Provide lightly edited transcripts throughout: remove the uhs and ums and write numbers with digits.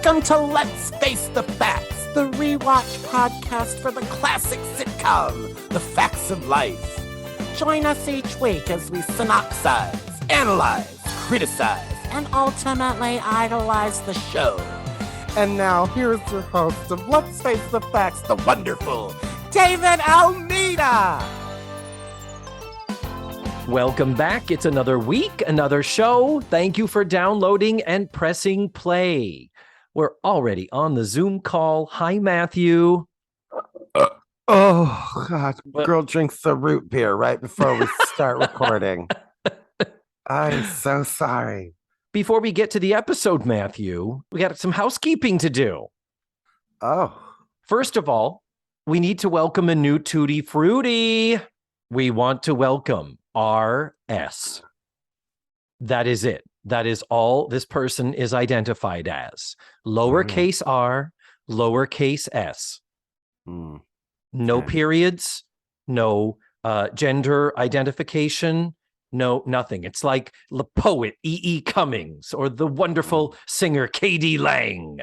Welcome to Let's Face the Facts, the rewatch podcast for the classic sitcom, The Facts of Life. Join us each week as we synopsize, analyze, criticize, and ultimately idolize the show. And now, here's your host of Let's Face the Facts, the wonderful David Almeida. Welcome back. It's another week, another show. Thank you for downloading and pressing play. We're already on the Zoom call. Hi, Matthew. Oh, God. Girl drinks the root beer right before we start recording. I'm so sorry. Before we get to the episode, Matthew, we got some housekeeping to do. Oh. First of all, we need to welcome a new Tutti Frutti. We want to welcome RS. That is it. That is all this person is identified as. Lowercase r, lowercase s. No periods, no gender identification, no nothing. It's like the poet E.E. Cummings or the wonderful singer K.D. Lang.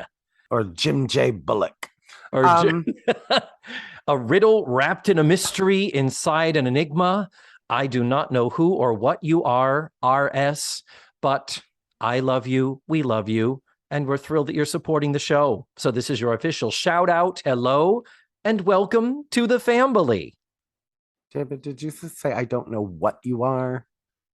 Or Jim J. Bullock. Or a riddle wrapped in a mystery inside an enigma. I do not know who or what you are, RS, but I love you, we love you, and we're thrilled that you're supporting the show. So this is your official shout out, hello, and welcome to the family. David, did you just say I don't know what you are?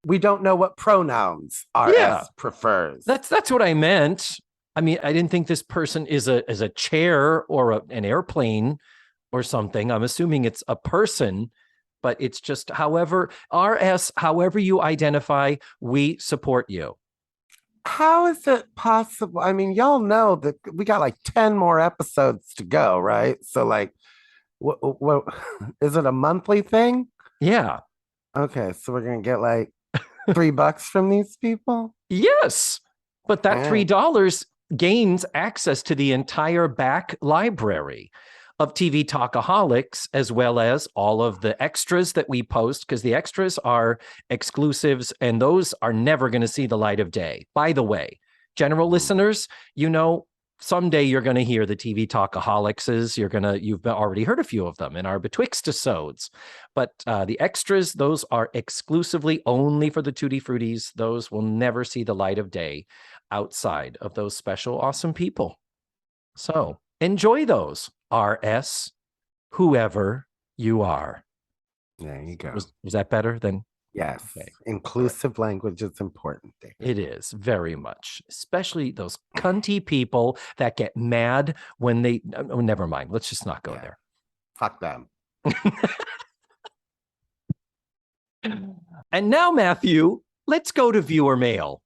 We don't know what pronouns RS prefers. That's what I meant. I mean, I didn't think this person is a chair or an airplane or something. I'm assuming it's a person, but it's just however you identify, we support you. How is it possible? I mean, y'all know that we got like 10 more episodes to go, right? So like, what is it a monthly thing? Yeah. Okay, so we're going to get like $3 from these people? Yes. But that $3 gains access to the entire back library of TV Talkaholics, as well as all of the extras that we post, because the extras are exclusives and those are never going to see the light of day. By the way, general listeners, you know, someday you're going to hear the TV Talkaholics. You've already heard a few of them in our Betwixt-isodes. But the extras, those are exclusively only for the Tutti Fruttis. Those will never see the light of day outside of those special, awesome people. So enjoy those, RS, whoever you are. There you go. Was that better than? Yes. Okay. Inclusive language is important, David. It is very much, especially those cunty people that get mad when they, oh, never mind. Let's just not go there. Fuck them. And now, Matthew, let's go to viewer mail.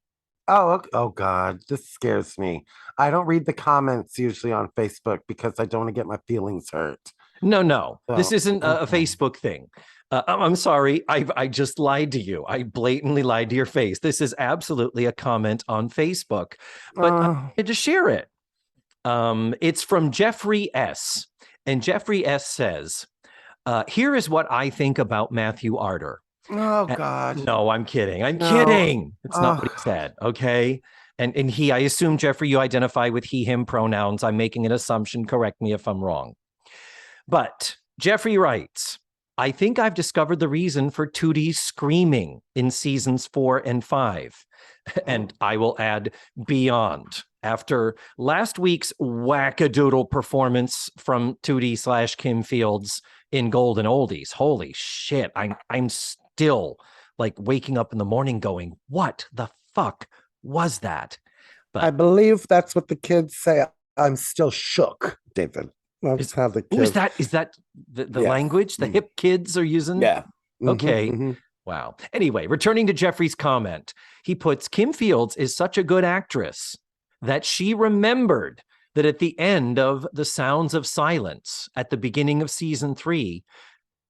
Oh God, this scares me. I don't read the comments usually on Facebook because I don't want to get my feelings hurt. No, this isn't a Facebook thing. I'm sorry, I just lied to you. I blatantly lied to your face. This is absolutely a comment on Facebook, but I had to share it. It's from Jeffrey S. And Jeffrey S. says, here is what I think about Matthew Arter. Oh, God. No, I'm kidding. I'm kidding. It's not what he said, okay? And I assume, Jeffrey, you identify with he, him pronouns. I'm making an assumption. Correct me if I'm wrong. But Jeffrey writes, I think I've discovered the reason for Tootie's screaming in seasons 4 and 5. And I will add beyond. After last week's wackadoodle performance from Tootie/Kim Fields in Golden Oldies. Holy shit. I'm still like waking up in the morning going, what the fuck was that? But I believe that's what the kids say. I'm still shook, David. That's how the kids... Is that the language the hip kids are using? Yeah. Okay. Wow. Anyway, returning to Jeffrey's comment, he puts, Kim Fields is such a good actress that she remembered that at the end of The Sounds of Silence, at the beginning of season 3,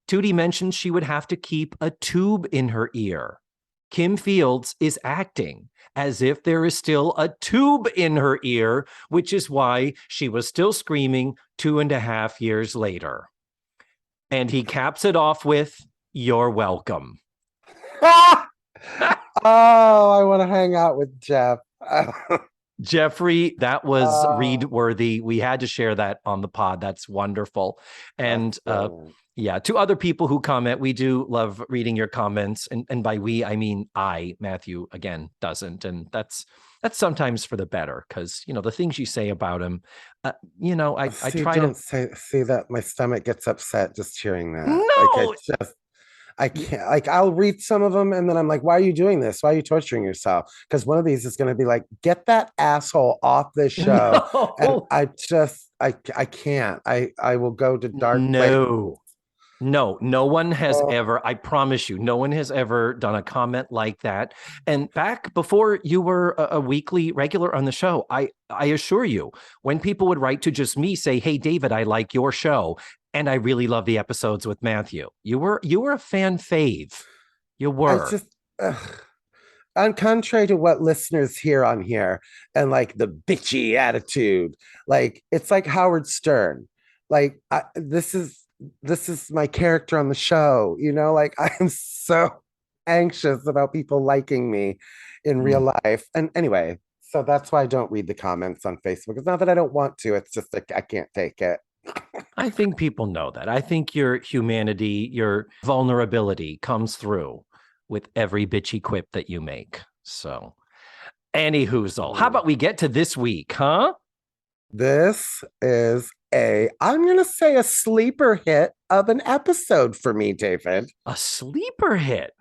Tootie mentioned she would have to keep a tube in her ear. Kim Fields is acting as if there is still a tube in her ear, which is why she was still screaming 2.5 years later. And he caps it off with, you're welcome. Oh, I want to hang out with Jeff. Jeffrey, that was read worthy. We had to share that on the pod. That's wonderful. And yeah, to other people who comment, we do love reading your comments. And by we, I mean Matthew, again, doesn't. And that's sometimes for the better because, the things you say about him, I try don't say that. My stomach gets upset just hearing that. No! I can't, I'll read some of them and then I'm like, why are you doing this? Why are you torturing yourself? Because one of these is going to be like, get that asshole off this show. No. And I can't. I will go to dark places. No one has ever, I promise you, no one has ever done a comment like that. And back before you were a weekly regular on the show, I assure you, when people would write to just me, say, hey, David, I like your show. And I really love the episodes with Matthew. You were a fan fave. You were. And contrary to what listeners hear on here and like the bitchy attitude, like it's like Howard Stern. Like this is my character on the show, like I am so anxious about people liking me in real life. And anyway, so that's why I don't read the comments on Facebook. It's not that I don't want to, it's just like I can't take it. I think people know that. I think your humanity, your vulnerability comes through with every bitchy quip that you make. So, anywhoozle, how about we get to this week, huh? This is I'm going to say a sleeper hit of an episode for me, David. A sleeper hit?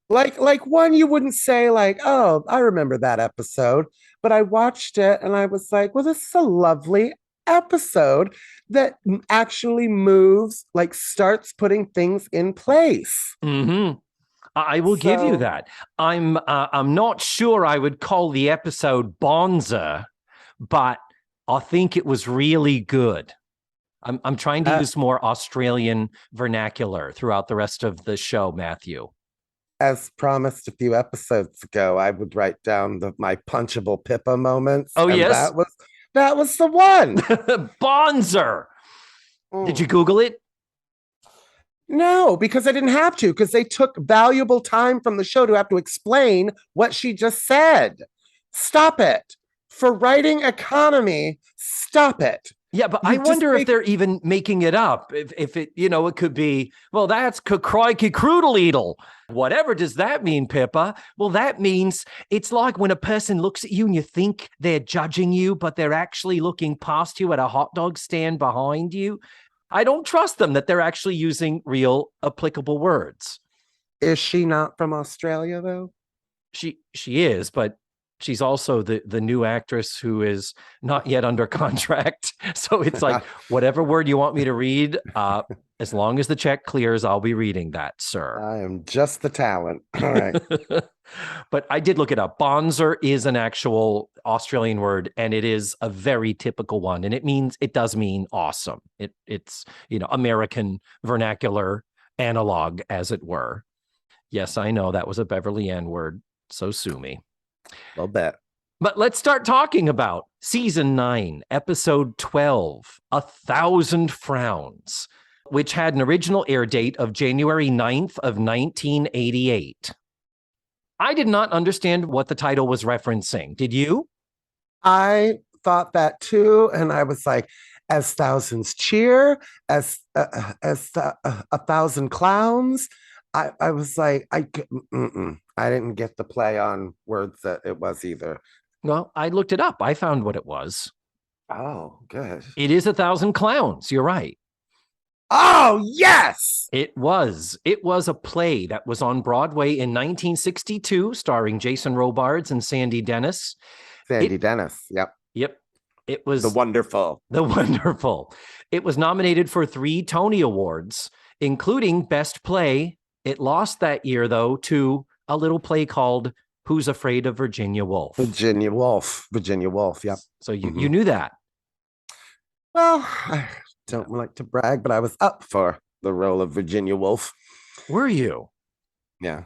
Like one you wouldn't say like, oh, I remember that episode. But I watched it and I was like, well, this is a lovely episode that actually moves, like starts putting things in place. Mm-hmm. I will give you that. I'm not sure I would call the episode Bonza, but I think it was really good. I'm trying to use more Australian vernacular throughout the rest of the show, Matthew. As promised a few episodes ago, I would write down my punchable Pippa moments. Oh, yes? That was the one. Bonzer. Did you Google it? No, because I didn't have to, because they took valuable time from the show to have to explain what she just said. Stop it. For writing economy, stop it. Yeah, but I wonder if they're even making it up. If it, it could be, well, that's crikey croodle-eedle. Whatever does that mean, Pippa? Well, that means it's like when a person looks at you and you think they're judging you, but they're actually looking past you at a hot dog stand behind you. I don't trust them that they're actually using real applicable words. Is she not from Australia, though? She is, but she's also the new actress who is not yet under contract. So it's like, whatever word you want me to read, as long as the check clears, I'll be reading that, sir. I am just the talent. All right. But I did look it up. Bonzer is an actual Australian word, and it is a very typical one. And it does mean awesome. It's American vernacular analog, as it were. Yes, I know that was a Beverly Ann word. So sue me. I'll bet. But let's start talking about season 9, episode 12, 1,000 Frowns, which had an original air date of January 9th of 1988. I did not understand what the title was referencing. Did you? I thought that too. And I was like, as thousands cheer, as 1,000 clowns. I was like, I didn't get the play on words that it was either. Well, I looked it up. I found what it was. Oh, good. It is 1,000 Clowns. You're right. Oh, yes. It was a play that was on Broadway in 1962, starring Jason Robards and Sandy Dennis. Dennis. Yep. It was The Wonderful. It was nominated for 3 Tony Awards, including Best Play. It lost that year, though, to a little play called Who's Afraid of Virginia Woolf? Virginia Woolf, yep. So you knew that. Well, I don't like to brag, but I was up for the role of Virginia Woolf. Were you? Yeah.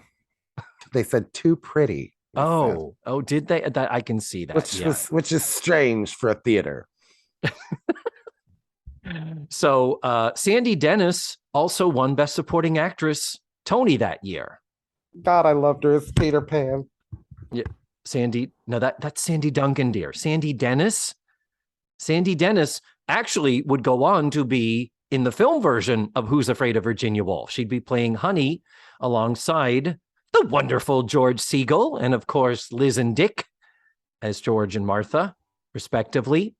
They said too pretty. Oh, did they? That I can see that. Which is strange for a theater. So Sandy Dennis also won Best Supporting Actress Tony that year. God, I loved her as Peter Pan. Sandy. No, that's Sandy Duncan, dear. Sandy Dennis. Sandy Dennis actually would go on to be in the film version of Who's Afraid of Virginia Woolf. She'd be playing Honey alongside the wonderful George Segal, and of course, Liz and Dick as George and Martha, respectively.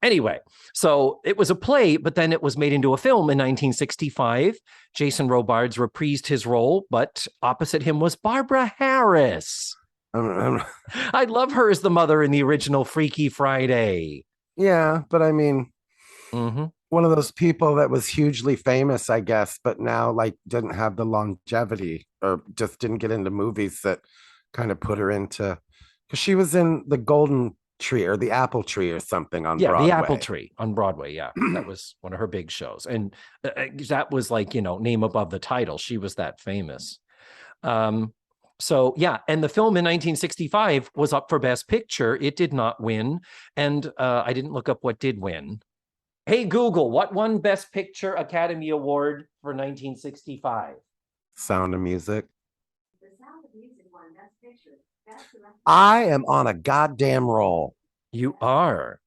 Anyway, so it was a play, but then it was made into a film in 1965. Jason Robards reprised his role, but opposite him was Barbara Harris. I love her as the mother in the original Freaky Friday. Yeah, but I mean, mm-hmm. One of those people that was hugely famous, I guess, but now like didn't have the longevity or just didn't get into movies that kind of put her into, because she was in the Golden Tree or the Apple Tree or something on Broadway. The Apple Tree on Broadway. Yeah, that was one of her big shows, and that was like, name above the title. She was that famous. So yeah, and the film in 1965 was up for Best Picture. It did not win, and I didn't look up what did win. Hey Google, what won Best Picture Academy Award for 1965? Sound of Music. The Sound of Music won Best Picture. I am on a goddamn roll. You are.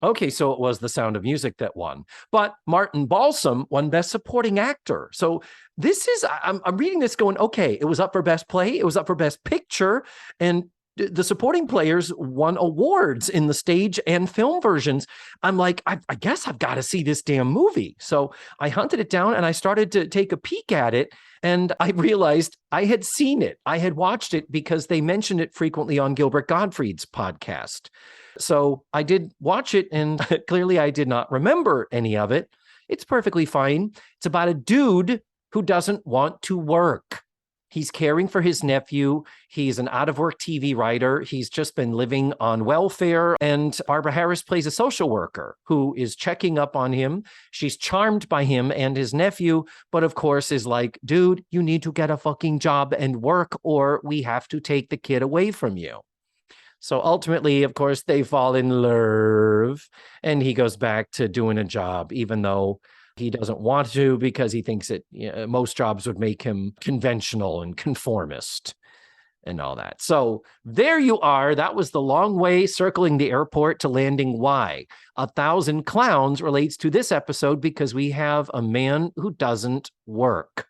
Okay, so it was The Sound of Music that won. But Martin Balsam won Best Supporting Actor. So this is, I'm reading this going, okay, it was up for Best Play, it was up for Best Picture, and the supporting players won awards in the stage and film versions. I'm like, I guess I've got to see this damn movie. So I hunted it down and I started to take a peek at it. And I realized I had seen it. I had watched it because they mentioned it frequently on Gilbert Gottfried's podcast. So I did watch it, and clearly I did not remember any of it. It's perfectly fine. It's about a dude who doesn't want to work. He's caring for his nephew. He's an out-of-work TV writer. He's just been living on welfare. And Barbara Harris plays a social worker who is checking up on him. She's charmed by him and his nephew, but of course is like, dude, you need to get a fucking job and work, or we have to take the kid away from you. So ultimately, of course, they fall in love, and he goes back to doing a job, even though he doesn't want to, because he thinks that most jobs would make him conventional and conformist and all that. So there you are. That was the long way circling the airport to landing why 1,000 Clowns relates to this episode, because we have a man who doesn't work.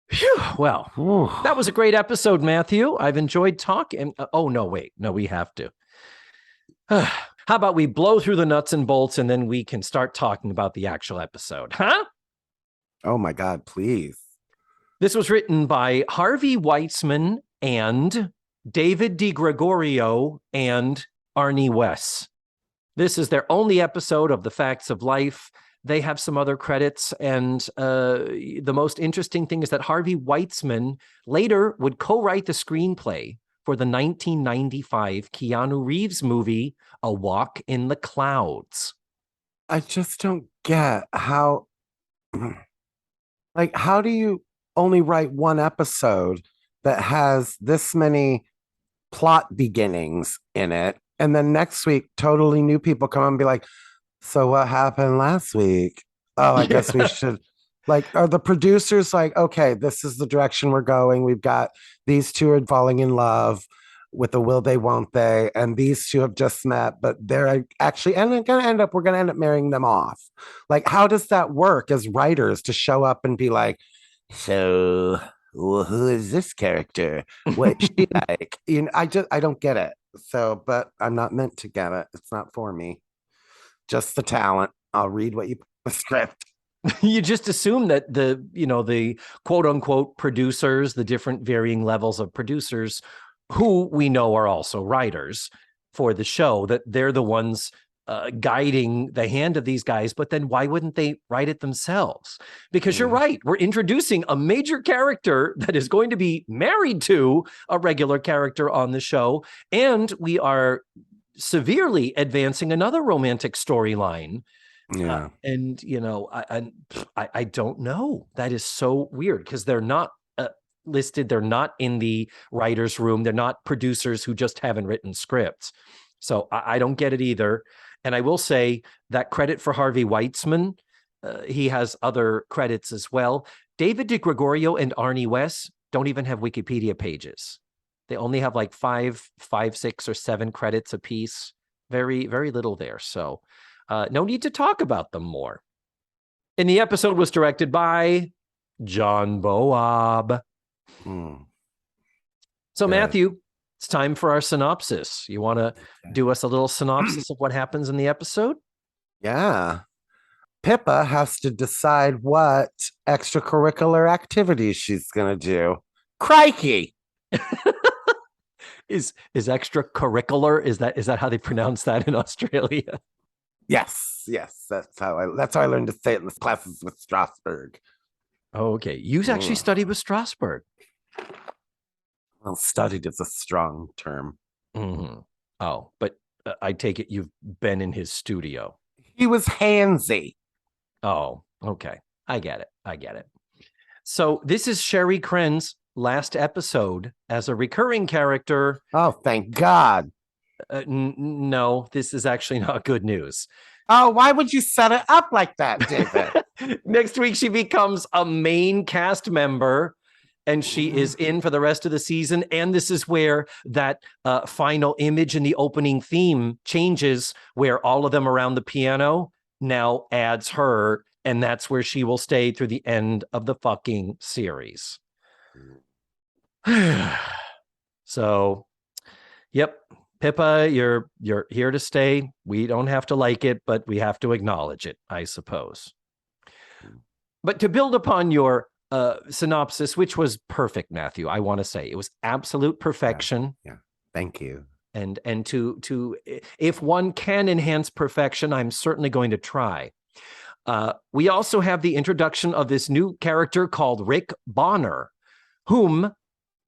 Whew. Well, that was a great episode, Matthew. I've enjoyed talking. Oh, no, wait. No, we have to. How about we blow through the nuts and bolts, and then we can start talking about the actual episode, huh? Oh my God, please. This was written by Harvey Weitzman and David DiGregorio and Arnie Wess. This is their only episode of The Facts of Life. They have some other credits, and the most interesting thing is that Harvey Weitzman later would co-write the screenplay for the 1995 Keanu Reeves movie, A Walk in the Clouds. I just don't get how, how do you only write one episode that has this many plot beginnings in it, and then next week, totally new people come and be like, so what happened last week? Oh, I guess we should, are the producers like, okay, this is the direction we're going. We've got these two are falling in love with the will they, won't they? And these two have just met, but they're actually, and we're going to end up marrying them off. How does that work as writers to show up and be like, so who is this character? What is she like? I don't get it. So, but I'm not meant to get it. It's not for me. Just the talent. I'll read what you put in the script. You just assume that the quote unquote producers, the different varying levels of producers who we know are also writers for the show, that they're the ones guiding the hand of these guys. But then why wouldn't they write it themselves? Because you're right. We're introducing a major character that is going to be married to a regular character on the show. And we are severely advancing another romantic storyline. Yeah. I don't know. That is so weird, because they're not listed. They're not in the writer's room. They're not producers who just haven't written scripts. So I don't get it either. And I will say that credit for Harvey Weitzman. He has other credits as well. David DiGregorio and Arnie Wess don't even have Wikipedia pages. They only have like five, 6, or 7 credits apiece. Very, very little there. So no need to talk about them more. And the episode was directed by John Boab. So, Good. Matthew, it's time for our synopsis. You want to do us a little synopsis of what happens in the episode? Yeah. Pippa has to decide what extracurricular activities she's going to do. Crikey. Is extracurricular? Is that how they pronounce that in Australia? Yes. That's how I learned to say it in the classes with Strasbourg. Oh, okay. You actually studied with Strasbourg. Well, studied is a strong term. Mm-hmm. Oh, but I take it you've been in his studio. He was handsy. Oh, okay. I get it. So this is Sherry Kren's last episode as a recurring character. Oh, thank God. No, this is actually not good news. Oh, why would you set it up like that, David? Next week, she becomes a main cast member, and she is in for the rest of the season. And this is where that final image in the opening theme changes, where all of them around the piano now adds her, and that's where she will stay through the end of the fucking series. So, yep. Pippa, you're here to stay. We don't have to like it, but we have to acknowledge it, I suppose. But to build upon your synopsis, which was perfect, Matthew, I want to say it was absolute perfection. Yeah. Thank you. And to if one can enhance perfection, I'm certainly going to try. We also have the introduction of this new character called Rick Bonner, whom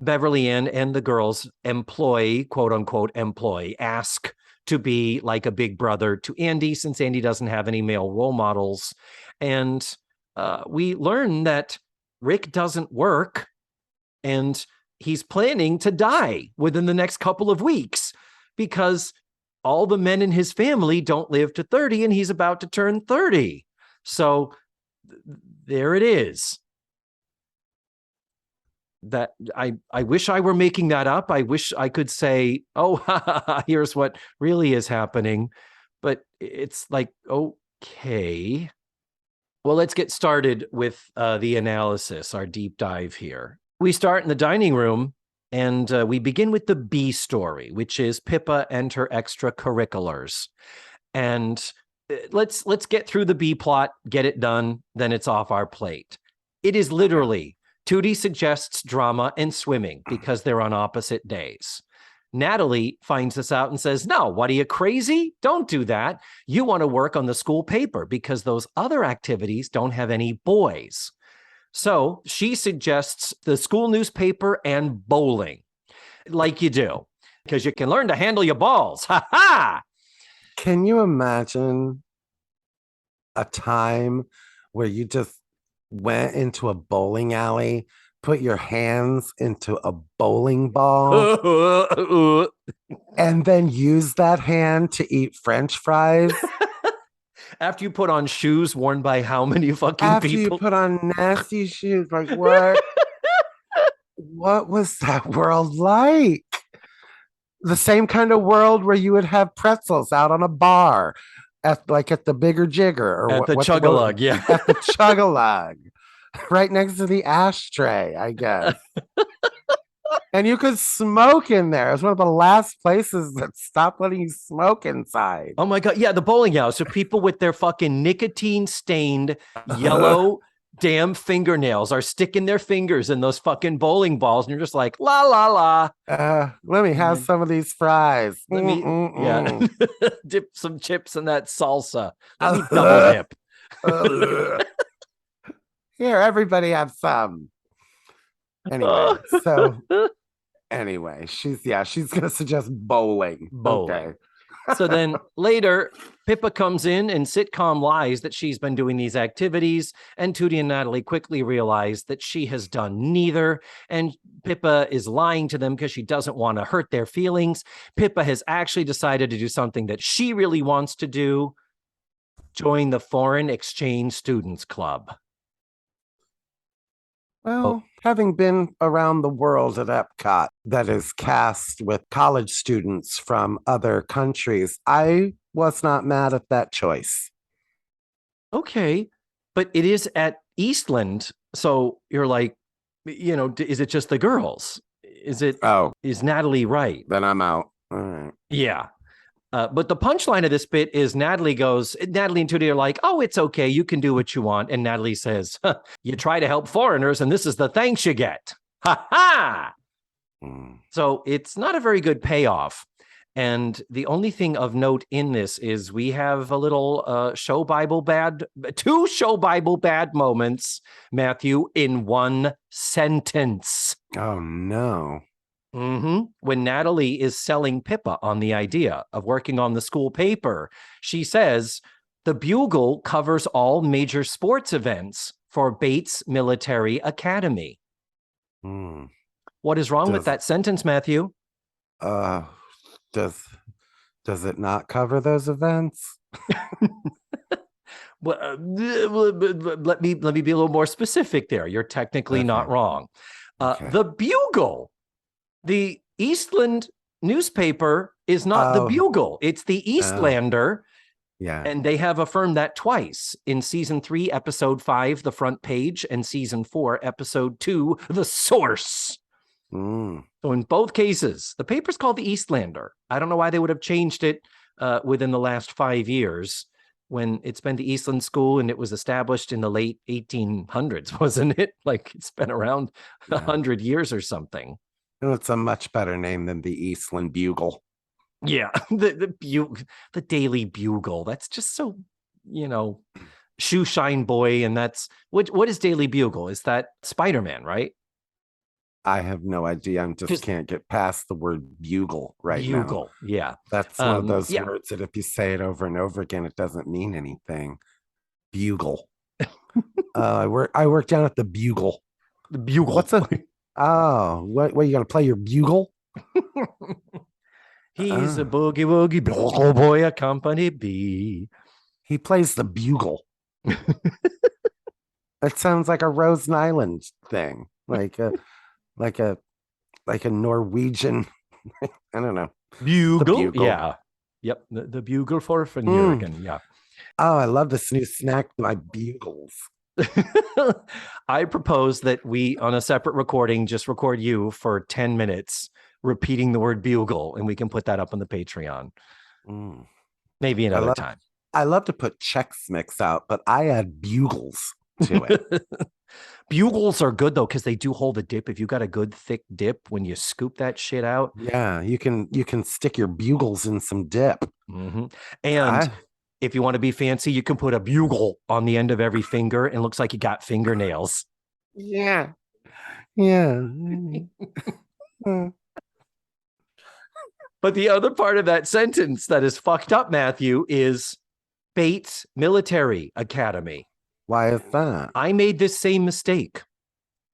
Beverly Ann and the girls quote unquote employ, ask to be like a big brother to Andy, since Andy doesn't have any male role models. And we learn that Rick doesn't work, and he's planning to die within the next couple of weeks because all the men in his family don't live to 30, and he's about to turn 30. So there it is. That I wish I were making that up. I wish I could say, oh, here's what really is happening. But it's like, okay. Well, let's get started with the analysis, our deep dive here. We start in the dining room, and we begin with the B story, which is Pippa and her extracurriculars. And let's get through the B plot, get it done, then it's off our plate. It is literally Tootie suggests drama and swimming because they're on opposite days. Natalie finds this out and says, no, what are you, crazy? Don't do that. You want to work on the school paper because those other activities don't have any boys. So she suggests the school newspaper and bowling, like you do, because you can learn to handle your balls. Ha ha! Can you imagine a time where you just went into a bowling alley, put your hands into a bowling ball, and then use that hand to eat French fries? After you put on shoes worn by how many fucking After people? you put on nasty shoes, like what? What was that world like? The same kind of world where you would have pretzels out on a bar at the Bigger Jigger or At the Chug-a-Lug, yeah. At the Chug-a-Lug, right next to the ashtray, I guess. And you could smoke in there. It's one of the last places that stopped letting you smoke inside. Oh my God. Yeah, the bowling alley. So people with their fucking nicotine-stained yellow damn fingernails are sticking their fingers in those fucking bowling balls. And you're just like, la, la, la. Let me have some of these fries. Let me, yeah. Dip some chips in that salsa. Let me double dip. Here, everybody have some. Anyway, she's gonna suggest bowling. Okay. So then later, Pippa comes in and sitcom lies that she's been doing these activities, and Tootie and Natalie quickly realize that she has done neither, and Pippa is lying to them because she doesn't want to hurt their feelings. Pippa has actually decided to do something that she really wants to do: join the Foreign Exchange Students Club. Well, having been around the world at Epcot that is cast with college students from other countries, I was not mad at that choice. Okay, but it is at Eastland, so you're like, is it just the girls? Oh, Is Natalie right? then I'm out. All right. Yeah. But the punchline of this bit is Natalie and Tootie are like, oh, it's okay. You can do what you want. And Natalie says, you try to help foreigners, and this is the thanks you get. Ha ha. So it's not a very good payoff. And the only thing of note in this is we have a little two show Bible bad moments, Matthew, in one sentence. Oh, no. When Natalie is selling Pippa on the idea of working on the school paper, she says, the Bugle covers all major sports events for Bates Military Academy. What is wrong with that sentence, Matthew? Does it not cover those events? Well, let me be a little more specific there. You're technically not wrong. The Bugle, the Eastland newspaper, is not the Bugle. It's the Eastlander. Yeah. And they have affirmed that twice in season 3, episode 5, The Front Page, and season 4, episode 2, The Source. So in both cases, the paper's called the Eastlander. I don't know why they would have changed it within the last 5 years when it's been the Eastland School and it was established in the late 1800s, wasn't it? Like it's been around 100 years or something. It's a much better name than the Eastland Bugle. Yeah, the Daily Bugle. That's just so, shoe shine boy. And that's what is Daily Bugle? Is that Spider-Man, right? I have no idea. I just can't get past the word bugle now. Bugle, yeah. That's one of those words that if you say it over and over again, it doesn't mean anything. Bugle. I work down at the Bugle. The Bugle. What are you gonna play your bugle? He's a boogie woogie bugle boy, a company B. He plays the bugle. It sounds like a Rhode Island thing, like a Norwegian. I don't know. Bugle. Yeah. Yep. The bugle for Jürgen. Yeah. Oh, I love this new snack, my bugles. I propose that we, on a separate recording, just record you for 10 minutes repeating the word bugle, and we can put that up on the Patreon. Maybe another time. I love to put Chex Mix out, but I add bugles to it. Bugles are good though, because they do hold a dip. If you got a good thick dip, when you scoop that shit out, yeah, you can stick your bugles in some dip. And if you want to be fancy, you can put a bugle on the end of every finger, and it looks like you got fingernails. Yeah. But the other part of that sentence that is fucked up, Matthew, is Bates Military Academy. Why is that? I made this same mistake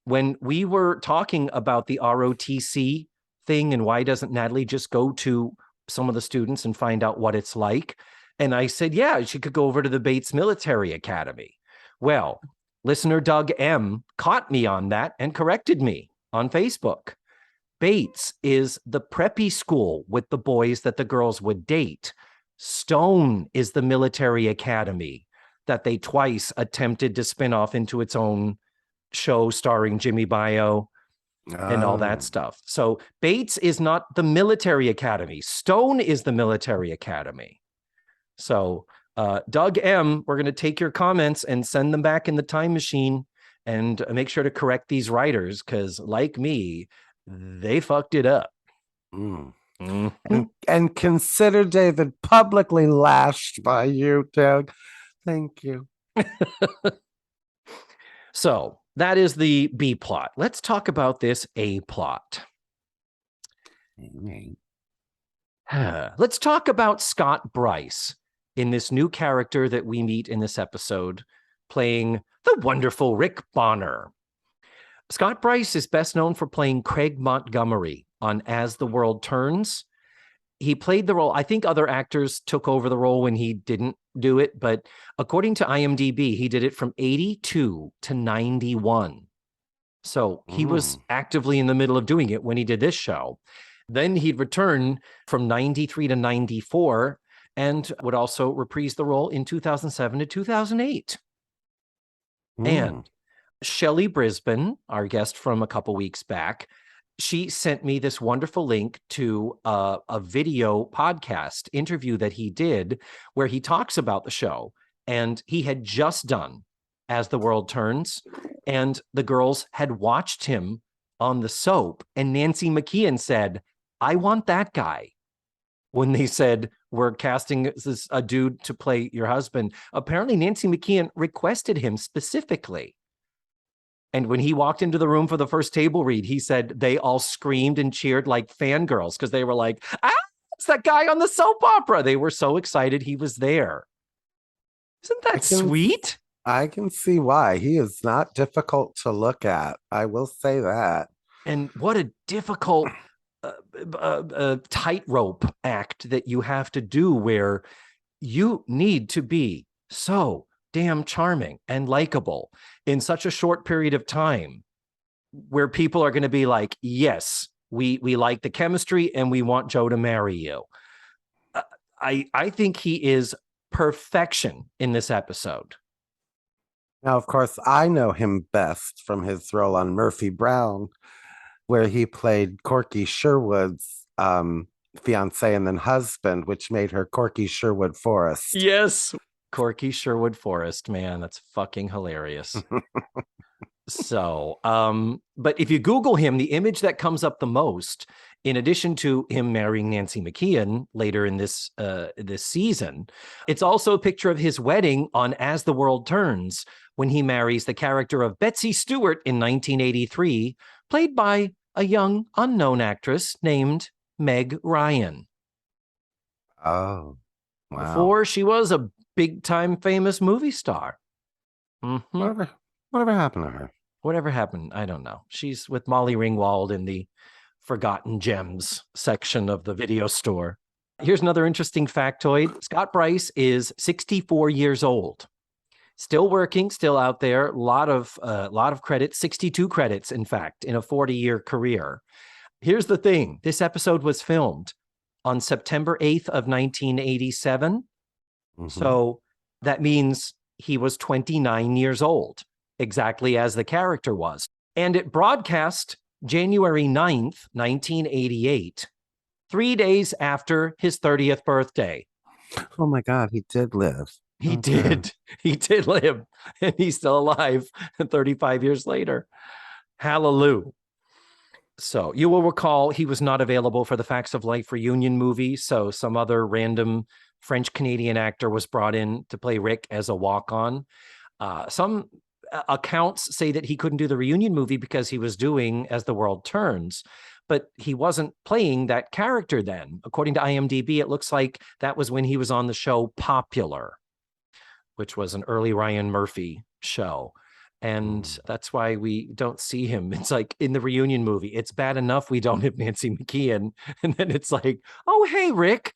when we were talking about the ROTC thing and why doesn't Natalie just go to some of the students and find out what it's like? And I said, yeah, she could go over to the Bates Military Academy. Well, listener Doug M caught me on that and corrected me on Facebook. Bates is the preppy school with the boys that the girls would date. Stone is the military academy that they twice attempted to spin off into its own show starring Jimmy Bio and all that stuff. So Bates is not the military academy. Stone is the military academy. So Doug M, we're going to take your comments and send them back in the time machine and make sure to correct these writers because like me, they fucked it up. And consider David publicly lashed by you, Doug. Thank you. So that is the B plot. Let's talk about this A plot. Let's talk about Scott Bryce in this new character that we meet in this episode, playing the wonderful Rick Bonner. Scott Bryce is best known for playing Craig Montgomery on As the World Turns. He played the role. I think other actors took over the role when he didn't do it, but according to IMDb, he did it from 82 to 91. So he was actively in the middle of doing it when he did this show. Then he'd return from 93 to 94 and would also reprise the role in 2007 to 2008. And Shelley Brisbane, our guest from a couple weeks back, she sent me this wonderful link to a video podcast interview that he did where he talks about the show. And he had just done As the World Turns, and the girls had watched him on the soap. And Nancy McKeon said, I want that guy. When they said, we're casting a dude to play your husband, apparently Nancy McKeon requested him specifically. And when he walked into the room for the first table read, he said they all screamed and cheered like fangirls because they were like, it's that guy on the soap opera. They were so excited he was there. Isn't that sweet? I can see why. He is not difficult to look at. I will say that. And what a difficult tightrope act that you have to do, where you need to be so damn charming and likable in such a short period of time, where people are going to be like, yes, we like the chemistry and we want Joe to marry you. I think he is perfection in this episode. Now, of course, I know him best from his role on Murphy Brown, where he played Corky Sherwood's fiance and then husband, which made her Corky Sherwood Forrest. Yes. Corky Sherwood Forrest, man, that's fucking hilarious. So, but if you Google him, the image that comes up the most, in addition to him marrying Nancy McKeon later in this season, it's also a picture of his wedding on As the World Turns, when he marries the character of Betsy Stewart in 1983, played by a young unknown actress named Meg Ryan. Oh, wow. Before she was a big-time famous movie star. Whatever happened to her? Whatever happened, I don't know. She's with Molly Ringwald in the Forgotten Gems section of the video store. Here's another interesting factoid. Scott Bryce is 64 years old. Still working, still out there. A lot of credits, 62 credits, in fact, in a 40-year career. Here's the thing. This episode was filmed on September 8th of 1987. So that means he was 29 years old, exactly as the character was. And it broadcast January 9th, 1988, 3 days after his 30th birthday. Oh my God, he did live. He did. He did live, and he's still alive 35 years later. Hallelujah. So you will recall he was not available for the Facts of Life reunion movie, so some other random French-Canadian actor was brought in to play Rick as a walk-on. Some accounts say that he couldn't do the reunion movie because he was doing As the World Turns, but he wasn't playing that character then. According to IMDb, it looks like that was when he was on the show Popular, which was an early Ryan Murphy show. And that's why we don't see him. It's like in the reunion movie, it's bad enough we don't have Nancy McKeon. And then it's like, oh, hey, Rick,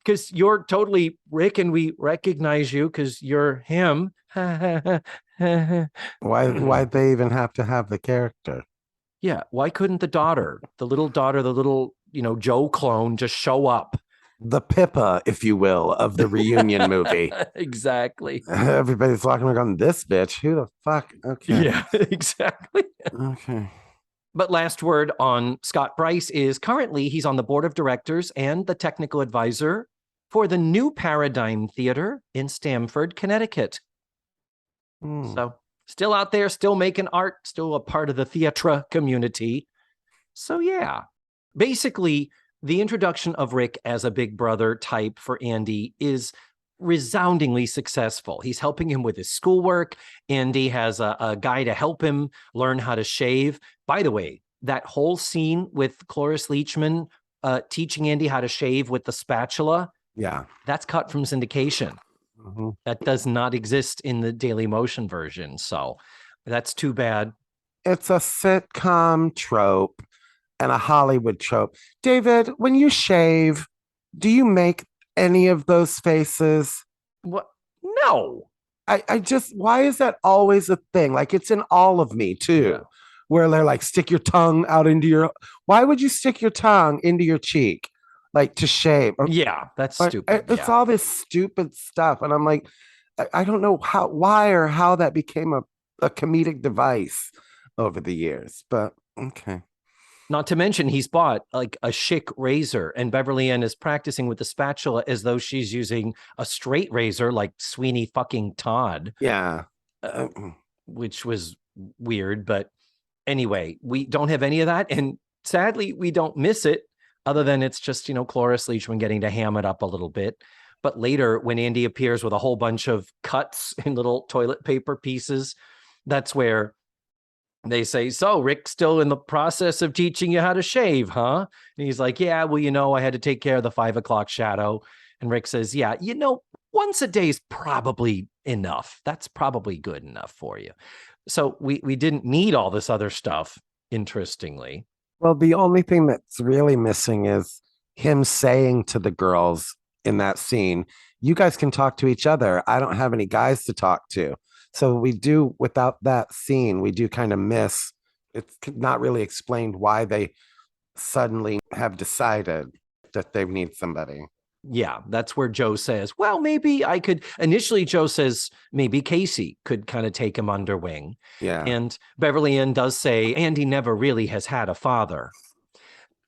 because you're totally Rick and we recognize you because you're him. Why'd they even have to have the character? Yeah. Why couldn't the little Joe clone just show up? The Pippa, if you will, of the reunion movie. Exactly. Everybody's walking around, this bitch. Who the fuck? Okay. Yeah, exactly. Okay. But last word on Scott Bryce is currently he's on the board of directors and the technical advisor for the New Paradigm Theater in Stamford, Connecticut. So still out there, still making art, still a part of the theatre community. So yeah, basically the introduction of Rick as a big brother type for Andy is resoundingly successful. He's helping him with his schoolwork. Andy has a guy to help him learn how to shave. By the way, that whole scene with Cloris Leachman teaching Andy how to shave with the spatula, that's cut from syndication. That does not exist in the Daily Motion version. So that's too bad. It's a sitcom trope and a Hollywood trope. David, when you shave, do you make any of those faces? What? No. I just, why is that always a thing? Like, it's in all of me too. where they're like, stick your tongue out into your. Why would you stick your tongue into your cheek, like to shave? Yeah, that's Like, stupid. it's Yeah. all this stupid stuff, and I'm like, I don't know why, or how that became a comedic device over the years, but okay. Not to mention, he's bought like a chic razor, and Beverly Ann is practicing with the spatula as though she's using a straight razor, like Sweeney fucking Todd. Yeah. Which was weird. But anyway, we don't have any of that. And sadly, we don't miss it, other than it's just, Cloris Leachman getting to ham it up a little bit. But later, when Andy appears with a whole bunch of cuts and little toilet paper pieces, that's where they say, so Rick's still in the process of teaching you how to shave, huh? And he's like, yeah, well, I had to take care of the 5 o'clock shadow. And Rick says, yeah, once a day is probably enough. That's probably good enough for you. So we didn't need all this other stuff, interestingly. Well, the only thing that's really missing is him saying to the girls in that scene, you guys can talk to each other. I don't have any guys to talk to. So we do, without that scene, we do kind of miss. It's not really explained why they suddenly have decided that they need somebody. Yeah, that's where Joe says, well, maybe I could. Initially, Joe says maybe Casey could kind of take him under wing. Yeah. And Beverly Ann does say Andy never really has had a father,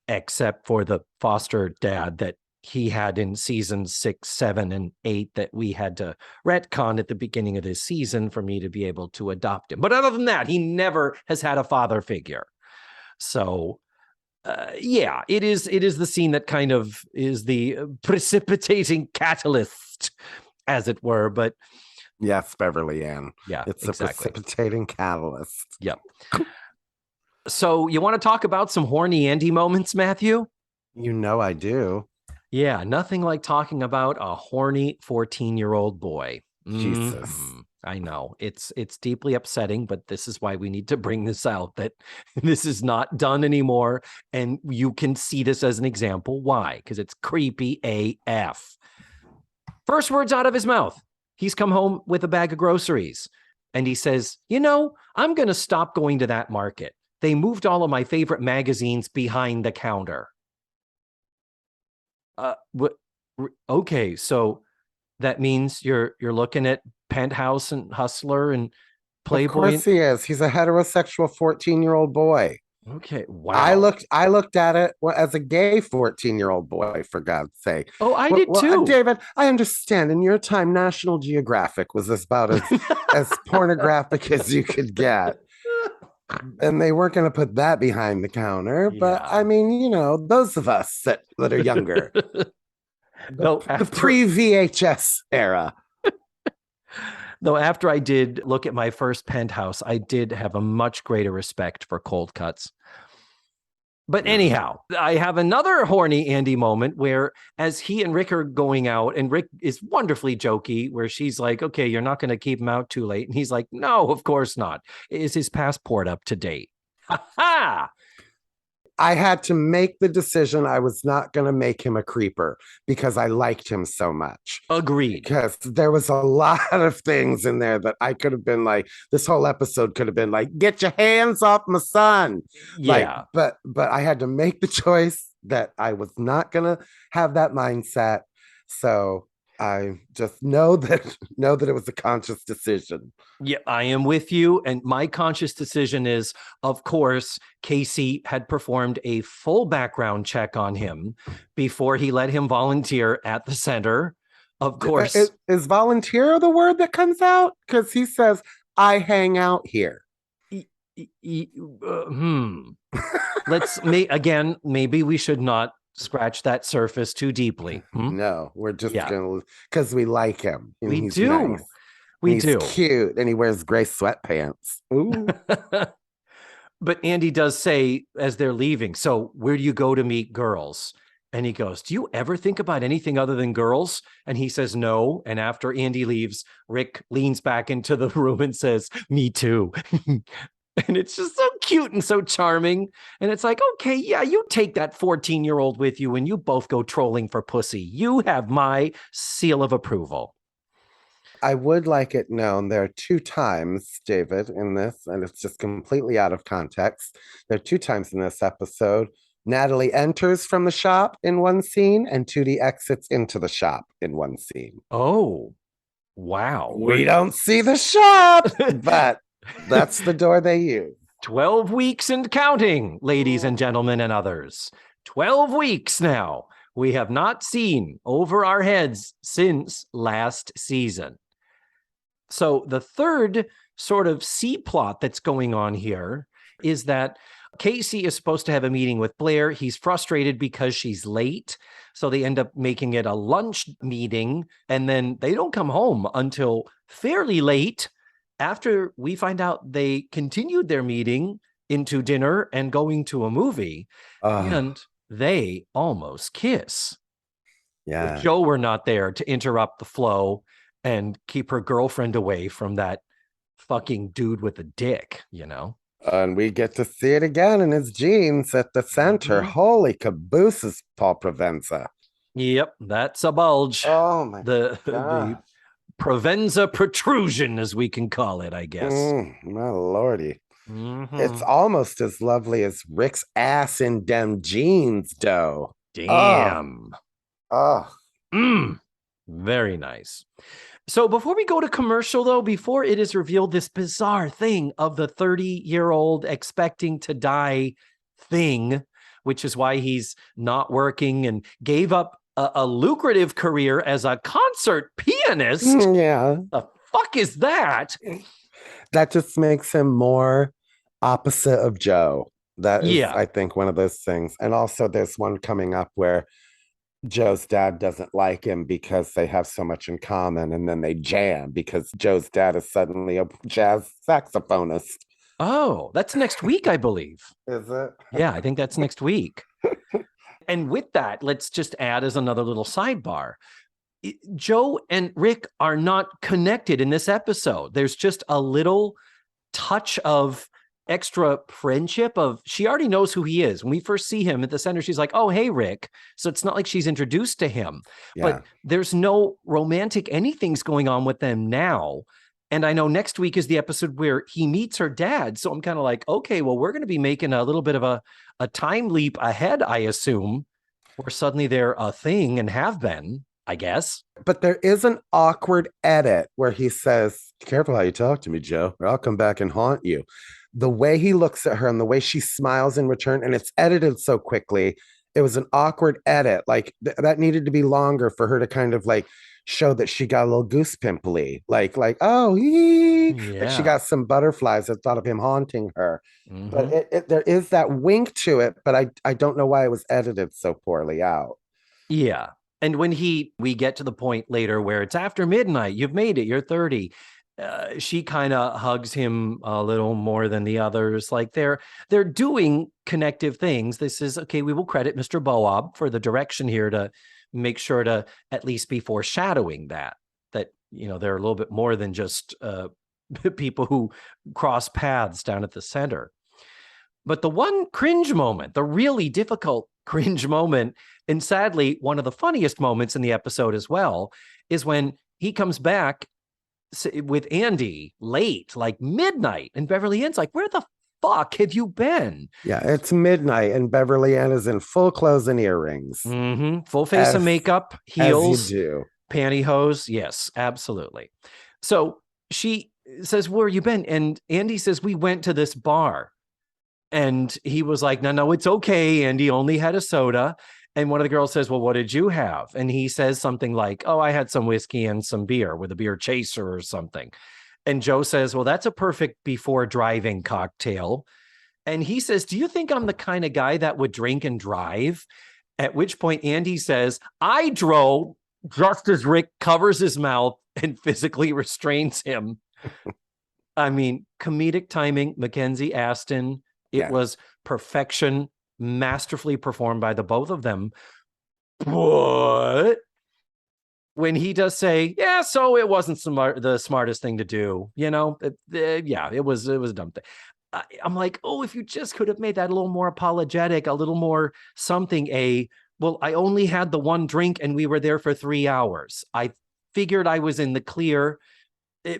except for the foster dad that he had in seasons 6, 7, and 8 that we had to retcon at the beginning of this season for me to be able to adopt him. But other than that, he never has had a father figure. So yeah, it is the scene that kind of is the precipitating catalyst, as it were. But yes, Beverly Ann. Yeah, it's exactly. a precipitating catalyst. Yep. So you want to talk about some horny Andy moments, Matthew? I do. Yeah, nothing like talking about a horny 14-year-old boy. Jesus. I know it's deeply upsetting, but this is why we need to bring this out, that this is not done anymore. And you can see this as an example. Why? Because it's creepy AF. First words out of his mouth. He's come home with a bag of groceries and he says, I'm going to stop going to that market. They moved all of my favorite magazines behind the counter. Okay, so that means you're looking at Penthouse and Hustler and Playboy. Of course he is. He's a heterosexual 14-year-old boy. Okay, wow. I looked at it as a gay 14-year-old boy, for God's sake. Oh, I did too. David, I understand. In your time, National Geographic was about as pornographic as you could get. And they weren't going to put that behind the counter. But I mean, those of us that are younger. The pre-VHS era. Though after I did look at my first Penthouse, I did have a much greater respect for cold cuts. But anyhow, I have another horny Andy moment where as he and Rick are going out, and Rick is wonderfully jokey, where she's like, okay, you're not going to keep him out too late. And he's like, no, of course not. Is his passport up to date? Ha ha! I had to make the decision I was not going to make him a creeper because I liked him so much. Agreed. Because there was a lot of things in there that I could have been like, this whole episode could have been like, get your hands off my son. Yeah. But I had to make the choice that I was not going to have that mindset. So I just know that it was a conscious decision. Yeah, I am with you. And my conscious decision is, of course, Casey had performed a full background check on him before he let him volunteer at the center. Of course. Is volunteer the word that comes out? Because he says, I hang out here. Maybe we should not scratch that surface too deeply. No, we're just gonna, because we like him. We do. Nice. He's cute, and he wears gray sweatpants. Ooh. But Andy does say as they're leaving, so where do you go to meet girls? And he goes, do you ever think about anything other than girls? And he says no. And after Andy leaves, Rick leans back into the room and says, me too. And it's just so cute and so charming. And it's like, okay, yeah, you take that 14-year-old with you and you both go trolling for pussy. You have my seal of approval. I would like it known there are 2 times, David, in this, and it's just completely out of context. There are 2 times in this episode. Natalie enters from the shop in one scene, and Tootie exits into the shop in one scene. Oh, wow. We don't see the shop, but that's the door they use. 12 weeks and counting, ladies and gentlemen and others. 12 weeks now. We have not seen over our heads since last season. So the third sort of C plot that's going on here is that Casey is supposed to have a meeting with Blair. He's frustrated because she's late. So they end up making it a lunch meeting. And then they don't come home until fairly late after we find out they continued their meeting into dinner and going to a movie. And they almost kiss. Yeah. If Joe were not there to interrupt the flow and keep her girlfriend away from that fucking dude with a dick, you know? And we get to see it again in his jeans at the center. Holy cabooses, Paul Provenza. Yep, that's a bulge. Oh my the Provenza protrusion, as we can call it, I guess. My lordy. Mm-hmm. It's almost as lovely as Rick's ass in dem jeans, though. Damn. Oh. Very nice. So before we go to commercial, though, before it is revealed this bizarre thing of the 30-year-old expecting to die thing, which is why he's not working and gave up a lucrative career as a concert pianist. Yeah. The fuck is that? That just makes him more opposite of Joe. That is, I think, one of those things. And also there's one coming up where Joe's dad doesn't like him because they have so much in common, and then they jam because Joe's dad is suddenly a jazz saxophonist. Oh, that's next week, I believe. Is it? Yeah, I think that's next week. And with that, let's just add as another little sidebar. Joe and Rick are not connected in this episode. There's just a little touch of extra friendship of she already knows who he is. When we first see him at the center, she's like, oh, hey, Rick. So it's not like she's introduced to him, but there's no romantic anything's going on with them now. And I know next week is the episode where he meets her dad. So I'm kind of like, okay, well, we're going to be making a little bit of a time leap ahead, I assume, where suddenly they're a thing and have been, I guess. But there is an awkward edit where he says, careful how you talk to me, Joe, or I'll come back and haunt you. The way he looks at her and the way she smiles in return, and it's edited so quickly, it was an awkward edit. Like that needed to be longer for her to kind of like show that she got a little goose pimply, like oh, like she got some butterflies. I thought of him haunting her, but there is that wink to it. But I don't know why it was edited so poorly out. Yeah, and when we get to the point later where it's after midnight, you've made it, you're 30. She kind of hugs him a little more than the others. Like they're doing connective things. This is okay. We will credit Mr. Boab for the direction here to make sure to at least be foreshadowing that you know they're a little bit more than just people who cross paths down at the center. But the one cringe moment, the really difficult cringe moment, and sadly one of the funniest moments in the episode as well, is when he comes back with Andy late, like midnight, and Beverly Ann's like, where the fuck have you been? Yeah, it's midnight and Beverly Ann is in full clothes and earrings. Full face of makeup, heels, as you do. Pantyhose. Yes, absolutely. So she says, where have you been? And Andy says, we went to this bar. And he was like, no, it's okay. Andy only had a soda. And one of the girls says, well, what did you have? And he says something like, oh, I had some whiskey and some beer with a beer chaser or something. And Joe says, well, that's a perfect before driving cocktail. And he says, do you think I'm the kind of guy that would drink and drive? At which point Andy says, I drove, just as Rick covers his mouth and physically restrains him. I mean, comedic timing, Mackenzie Aston. It was perfection. Masterfully performed by the both of them. But when he does say, yeah, so it wasn't the smartest thing to do, you know, it was a dumb thing. I'm like, oh, if you just could have made that a little more apologetic, a little more something, well, I only had the one drink and we were there for 3 hours. I figured I was in the clear.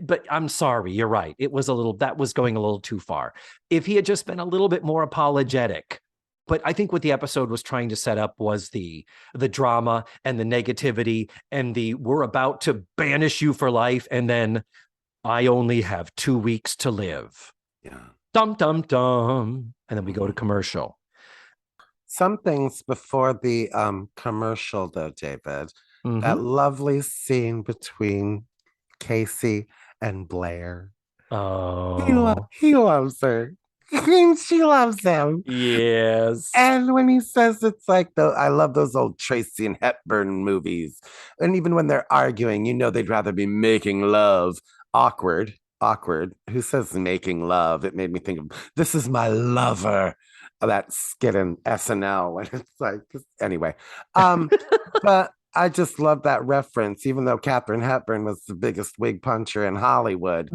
But I'm sorry, you're right. That was going a little too far. If he had just been a little bit more apologetic. But I think what the episode was trying to set up was the drama and the negativity and we're about to banish you for life. And then I only have 2 weeks to live. Yeah. Dum, dum, dum. And then we go to commercial. Some things before the commercial, though, David. Mhm. That lovely scene between Casey and Blair. Oh, He loves her. And she loves him. yes. And when he says it's like I love those old Tracy and Hepburn movies. And even when they're arguing, they'd rather be making love. Awkward. Who says making love? It made me think of this is my lover. That skit in SNL. And it's like, anyway. But I just love that reference, even though Katharine Hepburn was the biggest wig puncher in Hollywood.